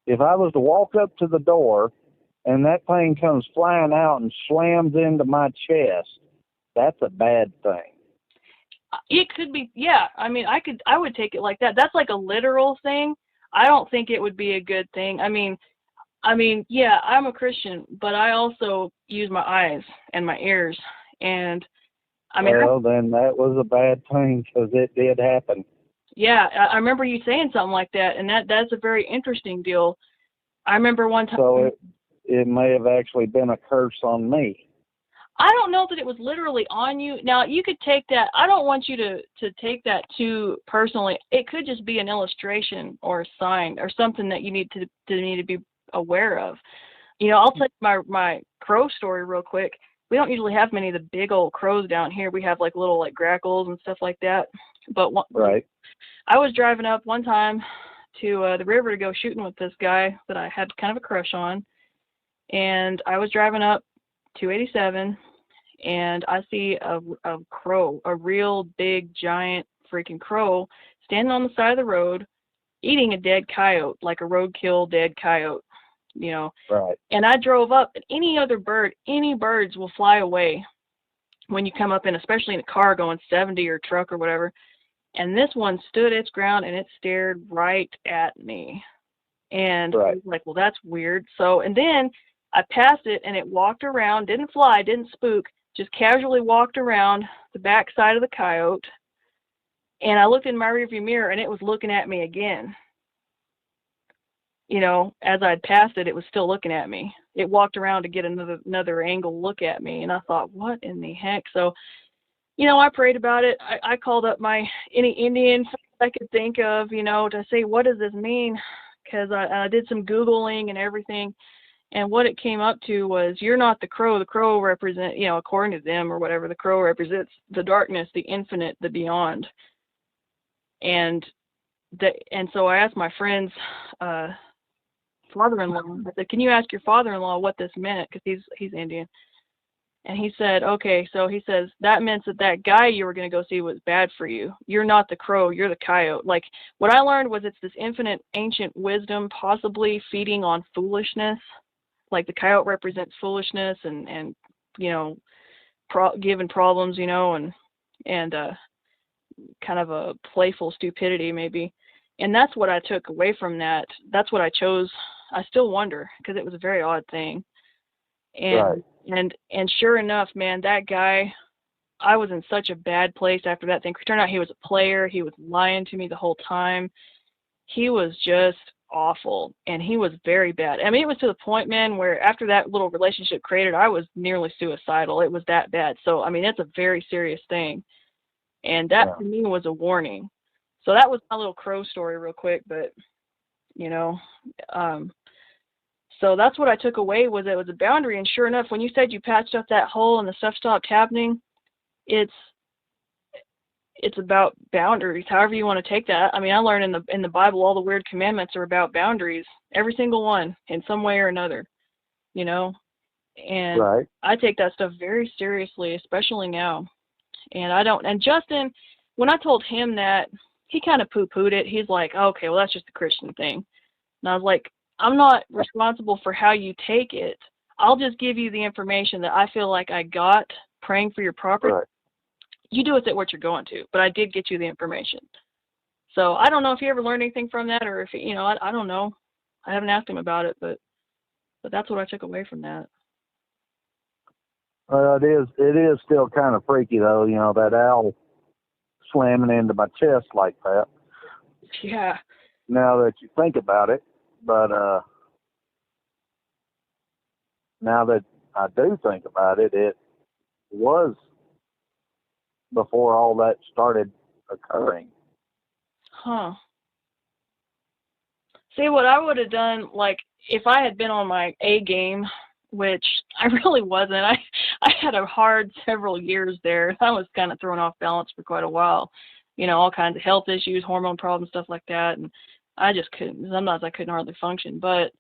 if I was to walk up to the door and that thing comes flying out and slams into my chest, that's a bad thing. It could be, yeah. I mean, I would take it like that. That's like a literal thing. I don't think it would be a good thing. I mean, yeah, I'm a Christian, but I also use my eyes and my ears, and I mean. Well, then that was a bad thing because it did happen. Yeah, I remember you saying something like that, and that's a very interesting deal. I remember one time. So it may have actually been a curse on me. I don't know that it was literally on you. Now, you could take that. I don't want you to take that too personally. It could just be an illustration or a sign or something that you need to be aware of. I'll tell you my crow story real quick. We don't usually have many of the big old crows down here. We have like little like grackles and stuff like that. But right. I was driving up one time to the river to go shooting with this guy that I had kind of a crush on. And I was driving up 287, and I see a crow, a real big, giant freaking crow, standing on the side of the road, eating a dead coyote, like a roadkill dead coyote, Right. And I drove up, and any birds will fly away when you come up in, especially in a car going 70 or truck or whatever. And this one stood its ground, and it stared right at me. And I was like, well, that's weird. So, and then I passed it, and it walked around, didn't fly, didn't spook, just casually walked around the back side of the coyote. And I looked in my rearview mirror, and it was looking at me again. As I'd passed it, it was still looking at me. It walked around to get another angle look at me, and I thought, what in the heck? So, I prayed about it. I called up any Indian I could think of, to say, what does this mean? Because I did some Googling and everything. And what it came up to was, you're not the crow. The crow represents, according to them or whatever, the crow represents the darkness, the infinite, the beyond. And so I asked my friend's father-in-law, I said, can you ask your father-in-law what this meant? Because he's Indian. And he said, okay. So he says, that meant that guy you were going to go see was bad for you. You're not the crow. You're the coyote. Like, what I learned was it's this infinite ancient wisdom possibly feeding on foolishness. Like, the coyote represents foolishness and giving problems, and kind of a playful stupidity maybe. And that's what I took away from that. That's what I chose. I still wonder, because it was a very odd thing. And and sure enough, man, that guy, I was in such a bad place after that thing. It turned out he was a player. He was lying to me the whole time. He was just awful, and he was very bad. I mean, it was to the point, man, where after that little relationship created, I was nearly suicidal. It was that bad. So, I mean, it's a very serious thing. And that to me was a warning. So that was my little crow story real quick, but, so that's what I took away, was it was a boundary. And sure enough, when you said you patched up that hole and the stuff stopped happening, it's about boundaries, however you want to take that. I mean, I learned in the Bible, all the weird commandments are about boundaries, every single one, in some way or another, and I take that stuff very seriously, especially now. And Justin, when I told him that, he kind of poo-pooed it. He's like, okay, well, that's just a Christian thing. And I was like, I'm not responsible for how you take it. I'll just give you the information that I feel like I got praying for your property. Right. You do with it what you're going to, but I did get you the information. So I don't know if you ever learned anything from that, or if, I don't know. I haven't asked him about it, but that's what I took away from that. It is still kind of freaky, though, that owl slamming into my chest like that. Yeah. Now that you think about it, but now that I do think about it, it was before all that started occurring. Huh. See, what I would have done, like, if I had been on my A game, which I really wasn't. had a hard several years there. I was kind of thrown off balance for quite a while. You know, all kinds of health issues, hormone problems, stuff like that. And I just couldn't, sometimes I couldn't hardly function. But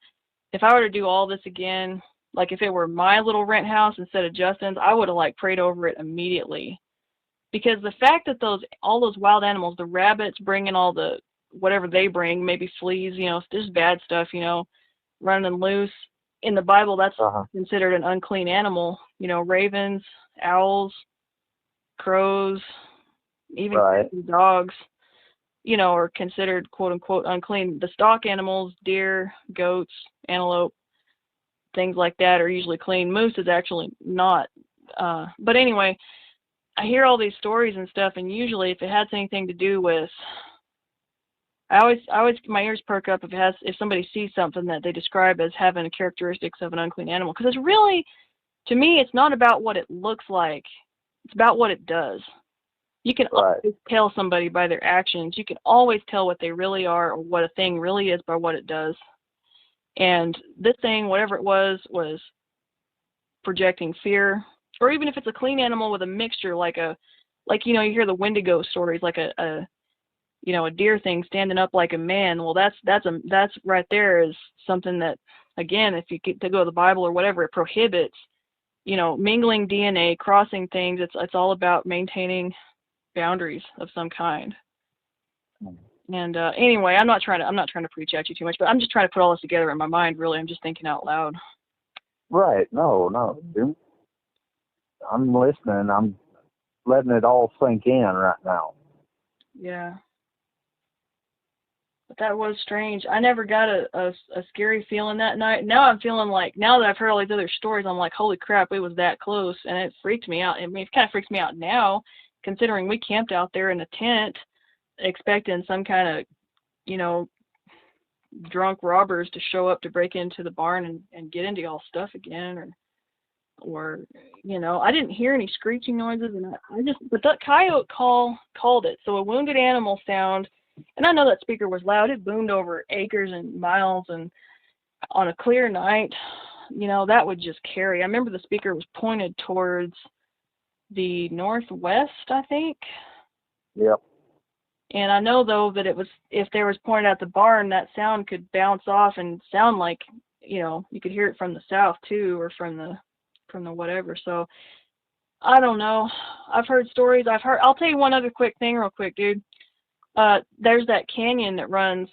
if I were to do all this again, like if it were my little rent house instead of Justin's, I would have like prayed over it immediately. Because the fact that all those wild animals, the rabbits bringing all the, whatever they bring, maybe fleas, you know, just bad stuff, you know, running loose. In the Bible, that's considered an unclean animal. You know, ravens, owls, crows, even dogs, you know, are considered quote unquote unclean. The stock animals, deer, goats, antelope, things like that are usually clean. Moose is actually not. But anyway, I hear all these stories and stuff, and usually if it has anything to do with, I always my ears perk up if somebody sees something that they describe as having characteristics of an unclean animal, because it's really, to me, it's not about what it looks like, it's about what it does. You can always tell somebody by their actions. You can always tell what they really are or what a thing really is by what it does. And this thing, whatever it was projecting fear, or even if it's a clean animal with a mixture, like you know, you hear the Wendigo stories, like a you know, a deer thing standing up like a man. Well, that's right there is something that, again, if you get to go to the Bible or whatever, it prohibits, you know, mingling DNA, crossing things. It's all about maintaining boundaries of some kind. And anyway, I'm not trying to preach at you too much, but I'm just trying to put all this together in my mind. Really, I'm just thinking out loud. Right. No, dude. I'm listening. I'm letting it all sink in right now. Yeah. But that was strange. I never got a scary feeling that night. Now I'm feeling like, now that I've heard all these other stories, I'm like, holy crap, it was that close. And it freaked me out. I mean, it kind of freaks me out now, considering we camped out there in a tent expecting some kind of, you know, drunk robbers to show up to break into the barn and get into y'all's stuff again, or you know, I didn't hear any screeching noises, and but that coyote called it. So a wounded animal sound, and I know that speaker was loud. It boomed over acres and miles, and on a clear night, you know, that would just carry. I remember the speaker was pointed towards the northwest, I think. Yep. And I know, though, that it was, if there was pointed at the barn, that sound could bounce off and sound like, you know, you could hear it from the south too, or from the whatever. So I don't know. I've heard stories. I'll tell you one other quick thing real quick, dude. There's that canyon that runs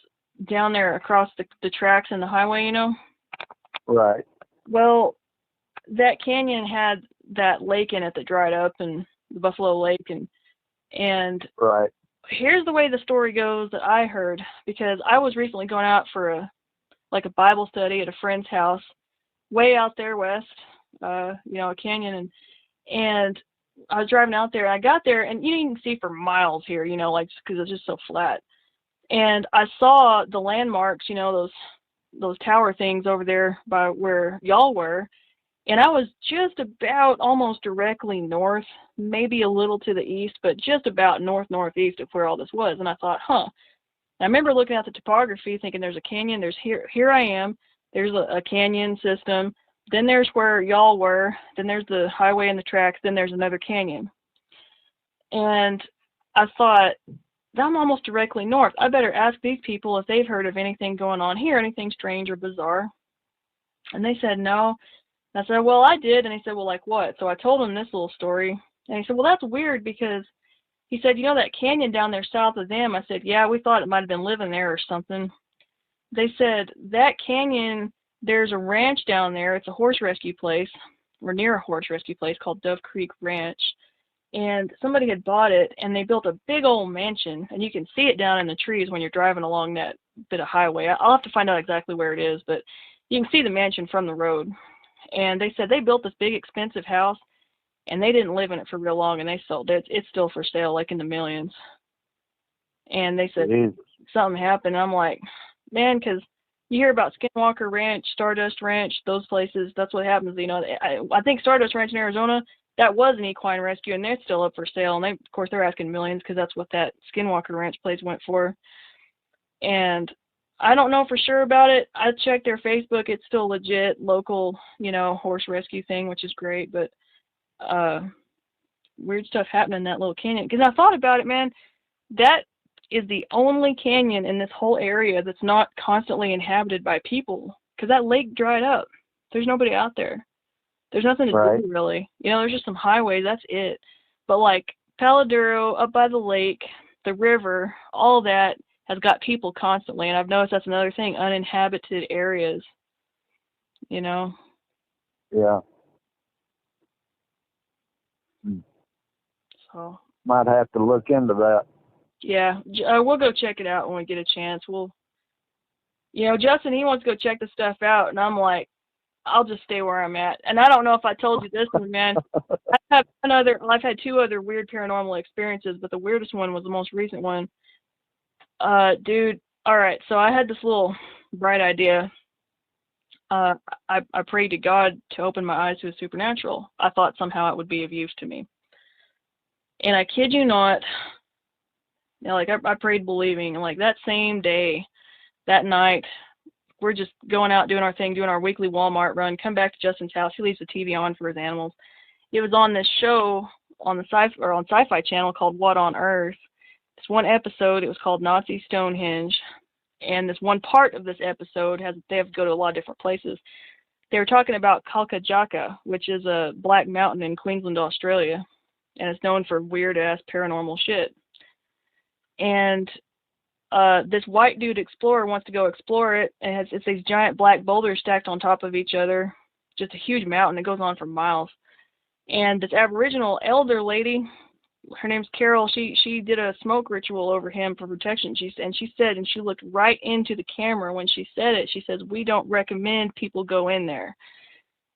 down there across the tracks and the highway, you know? Right. Well, that canyon had that lake in it that dried up, and the Buffalo Lake, and right. Here's the way the story goes that I heard, because I was recently going out for a Bible study at a friend's house way out there west, you know, a canyon, and I was driving out there, and I got there, and you didn't see for miles here, you know, like, because it's just so flat. And I saw the landmarks, you know, those tower things over there by where y'all were, and I was just about almost directly north, maybe a little to the east, but just about northeast of where all this was. And I thought, huh. And I remember looking at the topography, thinking there's a canyon. There's here I am. There's a canyon system. Then there's where y'all were. Then there's the highway and the tracks. Then there's another canyon. And I thought, I'm almost directly north. I better ask these people if they've heard of anything going on here, anything strange or bizarre. And they said no. And I said, well, I did. And he said, well, like what? So I told him this little story. And he said, well, that's weird, because he said, you know that canyon down there south of them? I said, yeah, we thought it might have been living there or something. They said, that canyon, there's a ranch down there. It's a horse rescue place, or near a horse rescue place, called Dove Creek Ranch. And somebody had bought it, and they built a big old mansion. And you can see it down in the trees when you're driving along that bit of highway. I'll have to find out exactly where it is, but you can see the mansion from the road. And they said they built this big expensive house, and they didn't live in it for real long, and they sold it. It's still for sale, like in the millions. And they said something happened. I'm like, man, because you hear about Skinwalker Ranch, Stardust Ranch, those places, that's what happens. You know, I think Stardust Ranch in Arizona, that was an equine rescue, and they're still up for sale. And of course, they're asking millions, because that's what that Skinwalker Ranch place went for. And I don't know for sure about it. I checked their Facebook. It's still legit, local, you know, horse rescue thing, which is great. But weird stuff happening in that little canyon. Because I thought about it, man. That is the only canyon in this whole area that's not constantly inhabited by people. Because that lake dried up. There's nobody out there. There's nothing to Right. do, really. You know, there's just some highways. That's it. But, like, Paladuro, up by the lake, the river, all that has got people constantly. And I've noticed that's another thing, uninhabited areas. You know? Yeah. So. Might have to look into that. Yeah, we'll go check it out when we get a chance. Justin, he wants to go check the stuff out, and I'm like, I'll just stay where I'm at. And I don't know if I told you this one, man. I've had 2 other weird paranormal experiences, but the weirdest one was the most recent one. Dude, all right, so I had this little bright idea. I prayed to God to open my eyes to the supernatural. I thought somehow it would be of use to me. And I kid you not, I prayed believing, and like that same day, that night, we're just going out doing our thing, doing our weekly Walmart run, come back to Justin's house. He leaves the TV on for his animals. It was on this show on the Sci-Fi Channel called What on Earth. This one episode, it was called Nazi Stonehenge. And this one part of this episode they have to go to a lot of different places. They were talking about Kalkajaka, which is a black mountain in Queensland, Australia. And it's known for weird-ass paranormal shit. And this white dude explorer wants to go explore it, and it's these giant black boulders stacked on top of each other, just a huge mountain. It goes on for miles. And this Aboriginal elder lady, her name's Carol, she did a smoke ritual over him for protection. She said, and she looked right into the camera when she said it, she says, we don't recommend people go in there.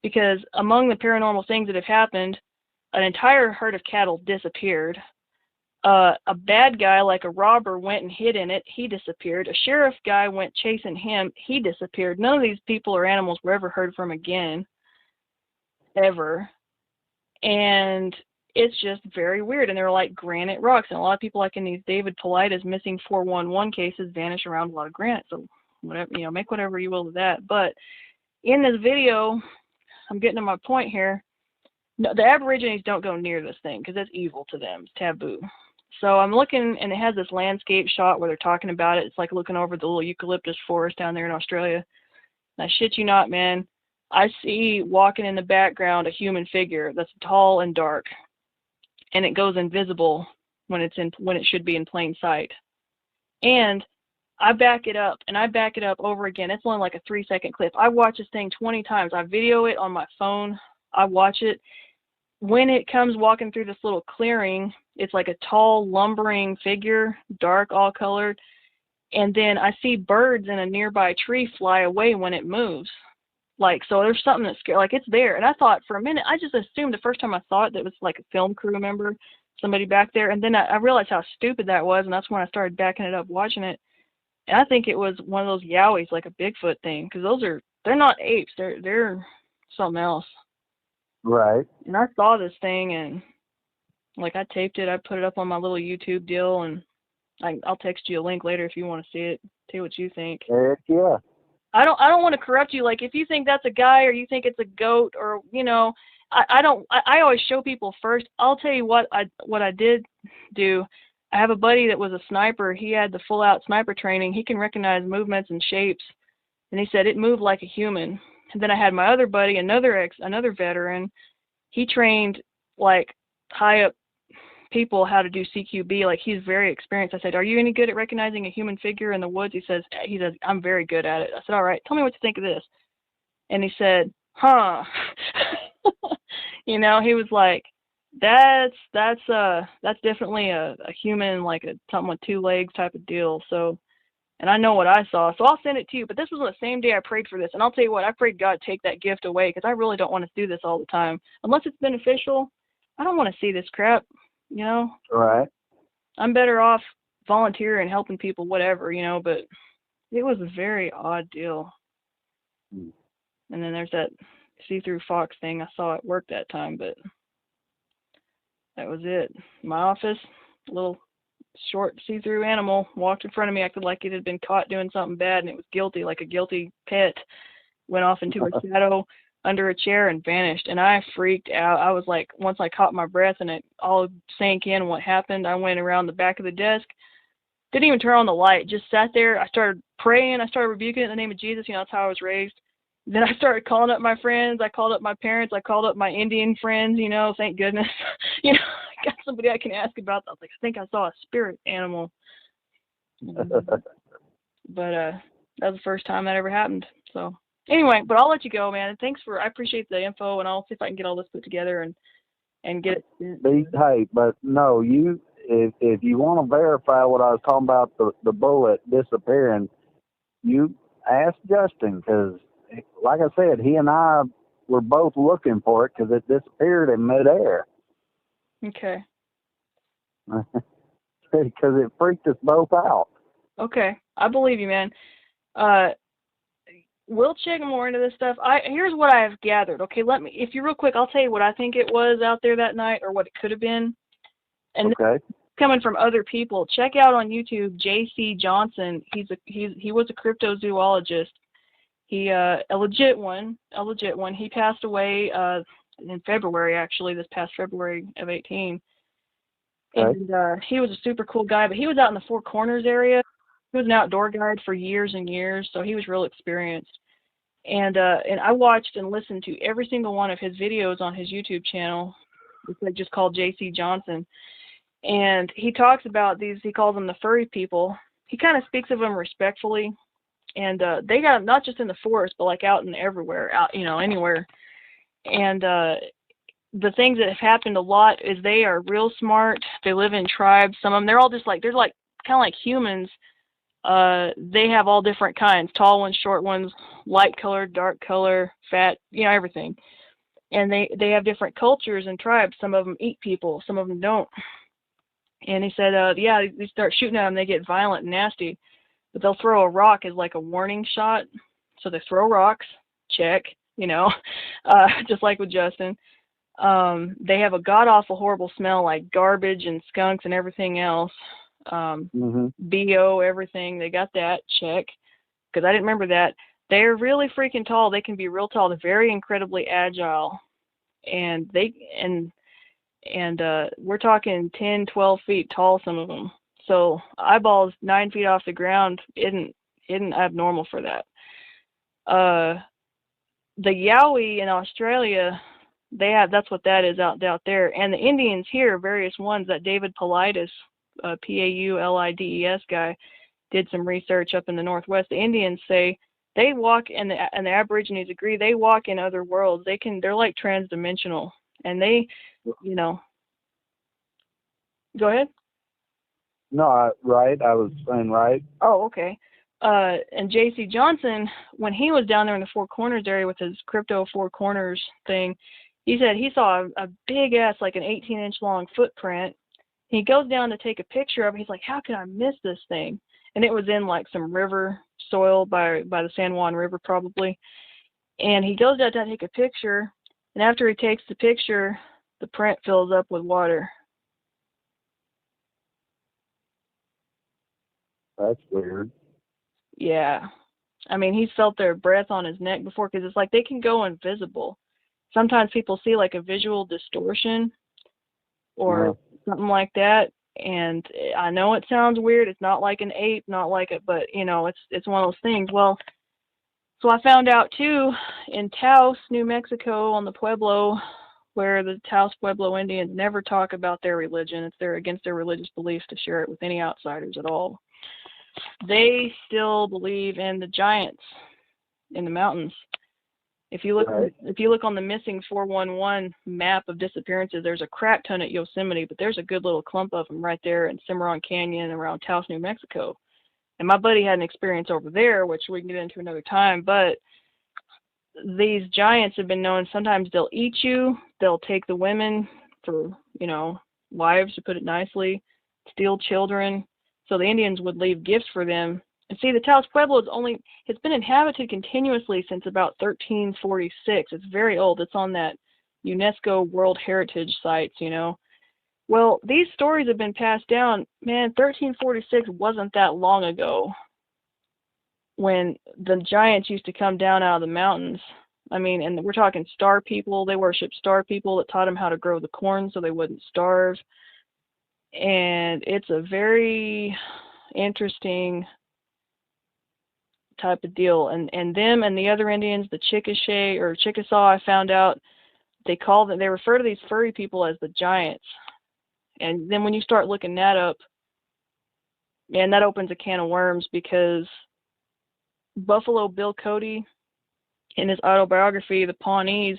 Because among the paranormal things that have happened, an entire herd of cattle disappeared. A bad guy, like a robber, went and hid in it. He disappeared. A sheriff guy went chasing him. He disappeared. None of these people or animals were ever heard from again. Ever. And it's just very weird. And they're like granite rocks. And a lot of people, like in these David Paulides missing 411 cases, vanish around a lot of granite. So whatever, make whatever you will of that. But in this video, I'm getting to my point here. No, the Aborigines don't go near this thing because that's evil to them. It's taboo. So I'm looking, and it has this landscape shot where they're talking about it. It's like looking over the little eucalyptus forest down there in Australia. And I shit you not, man. I see walking in the background a human figure that's tall and dark, and it goes invisible when it should be in plain sight. And I back it up, and I back it up over again. It's only like a 3-second clip. I watch this thing 20 times. I video it on my phone. I watch it. When it comes walking through this little clearing, it's like a tall, lumbering figure, dark, all colored. And then I see birds in a nearby tree fly away when it moves. So there's something that's scary. It's there. And I thought for a minute, I just assumed the first time I saw it that it was like a film crew member, somebody back there. And then I realized how stupid that was. And that's when I started backing it up, watching it. And I think it was one of those yowies, like a Bigfoot thing. Because they're not apes. They're something else. Right. And I saw this thing, and I taped it. I put it up on my little YouTube deal, and I'll text you a link later if you want to see it. See what you think. Heck yeah. I don't want to corrupt you. If you think that's a guy or you think it's a goat or I always show people first. I'll tell you what I did do. I have a buddy that was a sniper. He had the full out sniper training. He can recognize movements and shapes, and he said it moved like a human. And then I had my other buddy, another veteran. He trained high up people how to do CQB. He's very experienced. I said, "Are you any good at recognizing a human figure in the woods?" He says, "I'm very good at it." I said, "All right, tell me what you think of this." And he said, "Huh." He was like, "That's definitely a human, something with 2 legs type of deal." So. And I know what I saw, so I'll send it to you. But this was on the same day I prayed for this. And I'll tell you what, I prayed God take that gift away because I really don't want to do this all the time. Unless it's beneficial, I don't want to see this crap, Right. I'm better off volunteering, helping people, whatever, but it was a very odd deal. And then there's that see-through fox thing I saw at work that time, but that was it. My office, a little short see-through animal walked in front of me, acted like it had been caught doing something bad, and it was guilty, like a guilty pet. Went off into a shadow. under a chair and vanished. And I freaked out. I was like, once I caught my breath and it all sank in what happened, I went around the back of the desk, didn't even turn on the light, just sat there. I started praying. I started rebuking it in the name of Jesus. You know, that's how I was raised. Then I started calling up my friends. I called up my parents. I called up my Indian friends, you know, thank goodness. You know, I got somebody I can ask about. I was like, I think I saw a spirit animal. But that was the first time that ever happened. So anyway, but I'll let you go, man. Thanks I appreciate the info, and I'll see if I can get all this put together and get it. Hey, but no, if you want to verify what I was talking about, the bullet disappearing, you ask Justin, because like I said, he and I were both looking for it because it disappeared in midair. Okay. Because it freaked us both out. Okay, I believe you, man. We'll check more into this stuff. Here's what I have gathered. Okay, if you're real quick, I'll tell you what I think it was out there that night, or what it could have been. And okay. Coming from other people, check out on YouTube J.C. Johnson. He was a cryptozoologist. He a legit one. He passed away in February, actually, this past February of 18. Okay. And he was a super cool guy, but he was out in the Four Corners area. He was an outdoor guide for years and years, so he was real experienced. And I watched and listened to every single one of his videos on his YouTube channel. It's like just called J.C. Johnson. And he talks about these, he calls them the furry people. He kind of speaks of them respectfully. And they got them not just in the forest, but like out and everywhere, anywhere. And the things that have happened a lot is they are real smart. They live in tribes. Some of them, they're kind of like humans. They have all different kinds, tall ones, short ones, light color, dark color, fat, everything. And they have different cultures and tribes. Some of them eat people, some of them don't. And he said, they start shooting at them, they get violent and nasty. But they'll throw a rock as like a warning shot. So they throw rocks, check, just like with Justin. They have a god-awful, horrible smell like garbage and skunks and everything else. BO, everything. They got that, check. Because I didn't remember that. They're really freaking tall. They can be real tall. They're very incredibly agile. And we're talking 10, 12 feet tall, some of them. So eyeballs 9 feet off the ground isn't abnormal for that. The Yowie in Australia, that's what that is out there. And the Indians here, various ones, that David Paulides, Paulides guy, did some research up in the Northwest. The Indians say they walk, and the Aborigines agree, they walk in other worlds. They're like transdimensional, and they, Go ahead. No, right. I was saying right. Oh, okay. And J.C. Johnson, when he was down there in the Four Corners area with his crypto Four Corners thing, he said he saw a big ass, like an 18-inch long footprint. He goes down to take a picture of it. He's like, how can I miss this thing? And it was in like some river soil by the San Juan River probably. And he goes down to take a picture, and after he takes the picture, the print fills up with water. That's weird. Yeah. I mean, he's felt their breath on his neck before, because it's like they can go invisible. Sometimes people see like a visual distortion or something like that. And I know it sounds weird. It's not like an ape, not like it, but it's one of those things. Well, so I found out too in Taos, New Mexico, on the Pueblo, where the Taos Pueblo Indians never talk about their religion. It's against their religious beliefs to share it with any outsiders at all. They still believe in the giants in the mountains. If you look on the missing 411 map of disappearances, there's a crap ton at Yosemite, but there's a good little clump of them right there in Cimarron Canyon around Taos, New Mexico. And my buddy had an experience over there, which we can get into another time. But these giants have been known. Sometimes they'll eat you. They'll take the women for wives, to put it nicely. Steal children. So the Indians would leave gifts for them. And see, the Taos Pueblo it's been inhabited continuously since about 1346. It's very old. It's on that UNESCO World Heritage sites, Well, these stories have been passed down. Man, 1346 wasn't that long ago when the giants used to come down out of the mountains. I mean, and we're talking star people. They worship star people that taught them how to grow the corn so they wouldn't starve. And it's a very interesting type of deal. And them and the other Indians, the Chickasaw, I found out they refer to these furry people as the giants. And then when you start looking that up, man, that opens a can of worms, because Buffalo Bill Cody, in his autobiography, The Pawnees,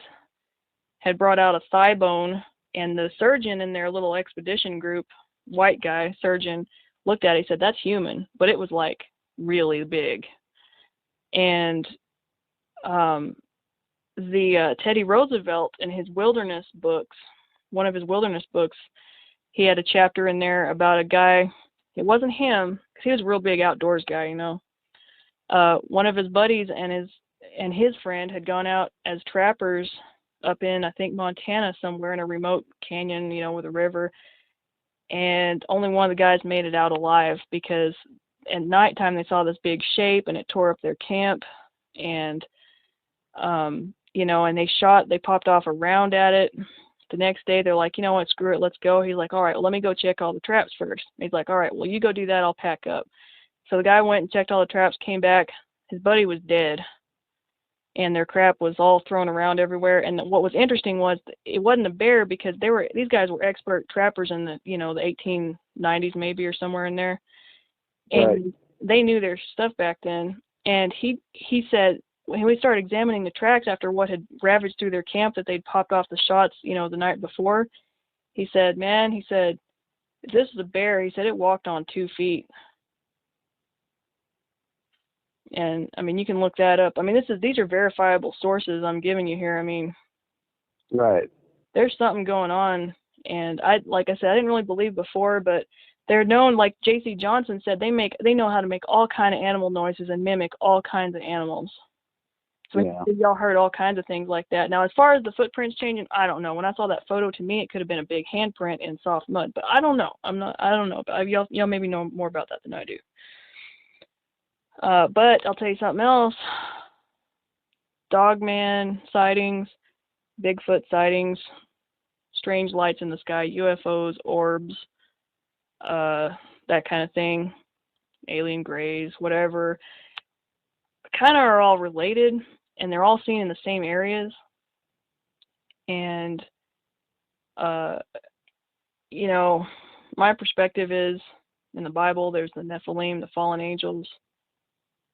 had brought out a thigh bone, and the surgeon in their little expedition group, white guy, surgeon, looked at it, he said, that's human, but it was like really big. And Teddy Roosevelt, in his wilderness books, one of his wilderness books, he had a chapter in there about a guy. It wasn't him, because he was a real big outdoors guy, you know. One of his buddies and his friend had gone out as trappers up in, I think, Montana, somewhere in a remote canyon, you know, with a river. And only one of the guys made it out alive, because at nighttime they saw this big shape and it tore up their camp. And, you know, and they popped off a round at it. The next day they're like, you know what, screw it, let's go. He's like, all right, well, let me go check all the traps first. He's like, all right, well, you go do that, I'll pack up. So the guy went and checked all the traps, came back. His buddy was dead, and their crap was all thrown around everywhere. And what was interesting was it wasn't a bear, because these guys were expert trappers in the 1890s maybe, or somewhere in there, and Right. they knew their stuff back then. And he said, when we started examining the tracks after what had ravaged through their camp, that they'd popped off the shots, you know, the night before, he said, man, he said, if this is a bear, he said, it walked on 2 feet. And I mean, you can look that up. I mean, these are verifiable sources I'm giving you here. I mean, Right. there's something going on. And like I said, I didn't really believe before, but they're known, like J.C. Johnson said, they know how to make all kind of animal noises and mimic all kinds of animals. So Yeah. y'all heard all kinds of things like that. Now, as far as the footprints changing, I don't know. When I saw that photo, to me, it could have been a big handprint in soft mud, but I don't know. I don't know. But y'all maybe know more about that than I do. But I'll tell you something else. Dogman sightings, Bigfoot sightings, strange lights in the sky, UFOs, orbs, that kind of thing, alien grays, whatever, kind of are all related, and they're all seen in the same areas. And, you know, my perspective is, in the Bible, there's the Nephilim, the fallen angels,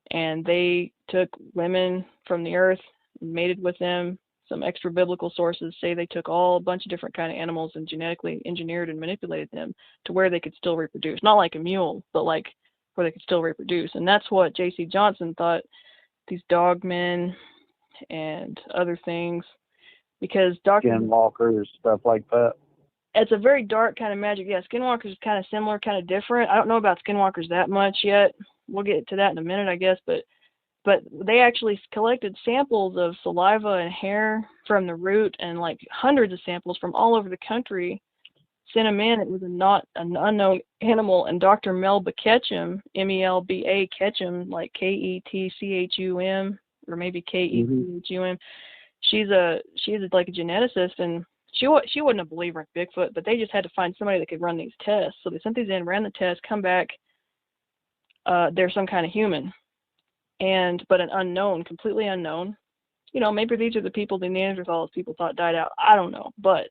and they took women from the earth and mated with them. Some extra biblical sources say they took a bunch of different kind of animals and genetically engineered and manipulated them to where they could still reproduce. Not like a mule, but like where they could still reproduce. And that's what J.C. Johnson thought, these dogmen and other things, because Skinwalkers, stuff like that. It's a very dark kind of magic. Yeah, Skinwalkers is kind of similar, kind of different. I don't know about Skinwalkers that much yet. We'll get to that in a minute, I guess. But they actually collected samples of saliva and hair from the root, and like hundreds of samples from all over the country, sent them in. It was not an unknown animal. And Dr. Melba Ketchum, M-E-L-B-A Ketchum, like K-E-T-C-H-U-M, or maybe K-E-T-H-U-M. She's like a geneticist, and she wasn't a believer in Bigfoot, but they just had to find somebody that could run these tests. So they sent these in, ran the test, come back, they're some kind of human, but an unknown, completely unknown. You know, maybe these are the people the Neanderthals people thought died out. I don't know, but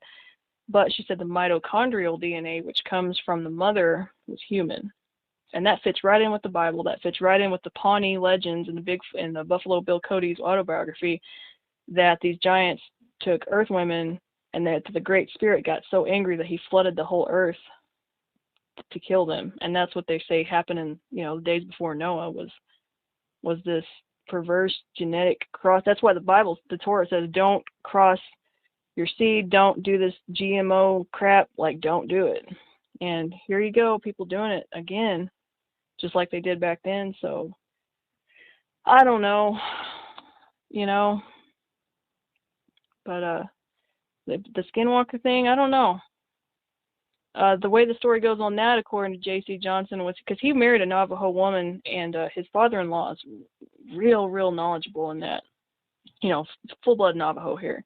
she said the mitochondrial DNA, which comes from the mother, was human, and that fits right in with the Bible. That fits right in with the Pawnee legends and the Buffalo Bill Cody's autobiography, that these giants took earth women, and that the Great Spirit got so angry that he flooded the whole earth to kill them. And that's what they say happened in, the days before Noah, was this perverse genetic cross. That's why the Torah says, don't cross your seed, don't do this GMO crap, like, don't do it. And here you go, people doing it again, just like they did back then. So I don't know, but the Skinwalker thing, I don't know. The way the story goes on that, according to J.C. Johnson, was because he married a Navajo woman, and his father-in-law is real knowledgeable in that. full-blood Navajo here.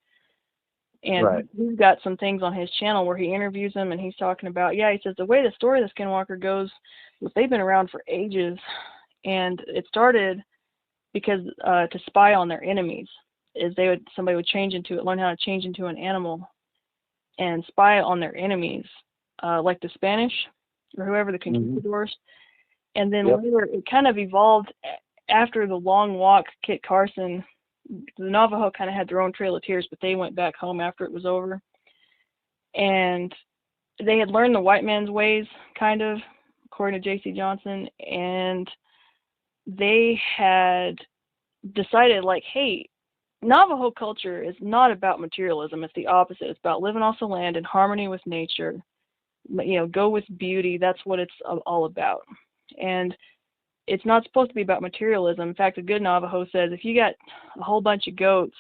And Right. he's got some things on his channel where he interviews them, and he's talking about, he says the way the story of the Skinwalker goes was they've been around for ages, and it started because to spy on their enemies. Somebody would learn how to change into an animal and spy on their enemies, like the Spanish or whoever, the conquistadors. And then later it kind of evolved after the long walk. Kit Carson, the Navajo kind of had their own Trail of Tears, but they went back home after it was over. And they had learned the white man's ways, kind of, according to J.C. Johnson, and they had decided, like, hey, Navajo culture is not about materialism. It's the opposite. It's about living off the land in harmony with nature. Go with beauty. That's what it's all about. And it's not supposed to be about materialism. In fact, a good Navajo says, if you got a whole bunch of goats,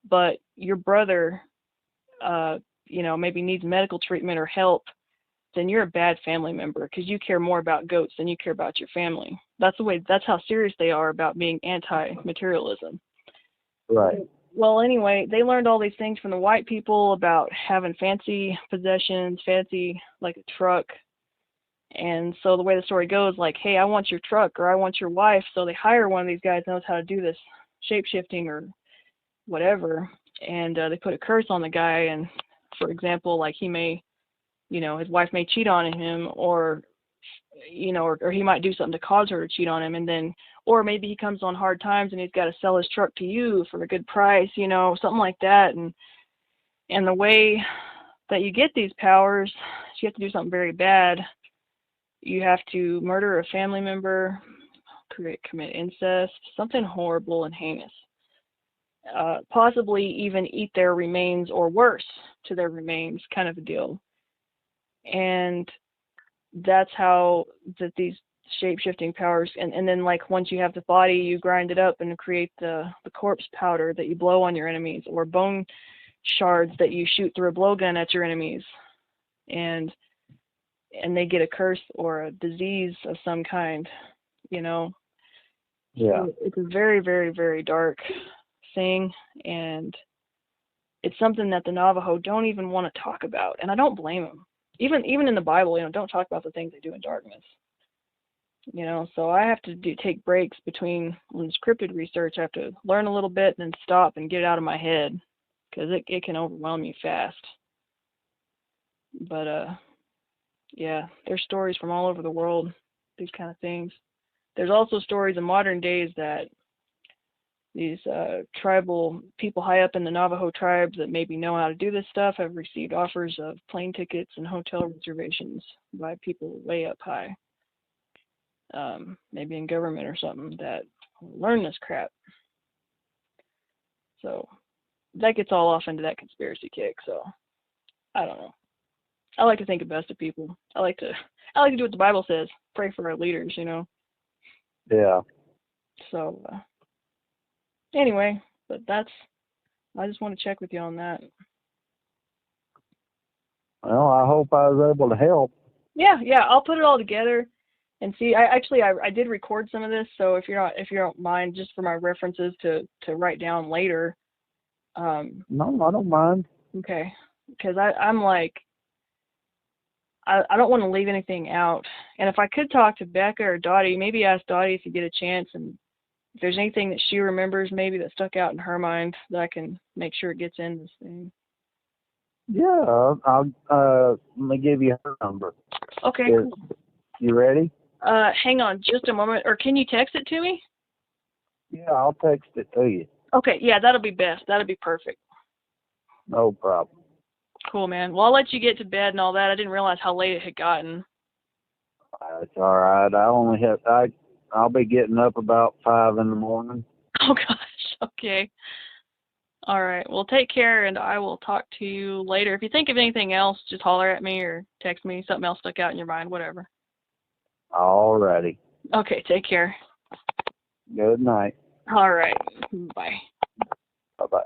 but your brother, maybe needs medical treatment or help, then you're a bad family member because you care more about goats than you care about your family. That's how serious they are about being anti-materialism. Right. Well, anyway, they learned all these things from the white people about having fancy possessions, fancy, like a truck. And so the way the story goes, like, hey, I want your truck or I want your wife. So they hire one of these guys who knows how to do this shape-shifting or whatever. And they put a curse on the guy. And, for example, like he may, his wife may cheat on him, or he might do something to cause her to cheat on him. And then, or maybe he comes on hard times and he's got to sell his truck to you for a good price, something like that. And the way that you get these powers, you have to do something very bad. You have to murder a family member, commit incest, something horrible and heinous. Possibly even eat their remains, or worse to their remains, kind of a deal. And that's how these shape-shifting powers, and then, like, once you have the body, you grind it up and create the corpse powder that you blow on your enemies, or bone shards that you shoot through a blowgun at your enemies. And they get a curse or a disease of some kind, Yeah. So it's a very, very, very dark thing, and it's something that the Navajo don't even want to talk about, and I don't blame them. Even in the Bible, don't talk about the things they do in darkness. So I have to take breaks between this cryptid research. I have to learn a little bit and then stop and get it out of my head, because it can overwhelm you fast. But there's stories from all over the world, these kind of things. There's also stories in modern days that these tribal people high up in the Navajo tribes that maybe know how to do this stuff have received offers of plane tickets and hotel reservations by people way up high, maybe in government or something, that learn this crap. So that gets all off into that conspiracy kick. So I don't know. I like to think the best of people. I like to do what the Bible says. Pray for our leaders, Yeah. So anyway, but I just want to check with you on that. Well, I hope I was able to help. Yeah, I'll put it all together and see. I did record some of this, so if you don't mind, just for my references to write down later. No, I don't mind. Okay, because I'm like, I don't want to leave anything out. And if I could talk to Becca or Dottie, maybe ask Dottie if you get a chance, and if there's anything that she remembers maybe that stuck out in her mind, that I can make sure it gets in this thing. Yeah, I'll let me give you her number. Okay. Cool. You ready? Hang on just a moment, or can you text it to me? Yeah, I'll text it to you. Okay, yeah, that'll be best. That'll be perfect. No problem. Cool, man. Well, I'll let you get to bed and all that. I didn't realize how late it had gotten. That's all right. I'll be getting up about 5 in the morning. Oh, gosh. Okay. All right. Well, take care, and I will talk to you later. If you think of anything else, just holler at me or text me. Something else stuck out in your mind, whatever. All righty. Okay, take care. Good night. All right. Bye. Bye-bye.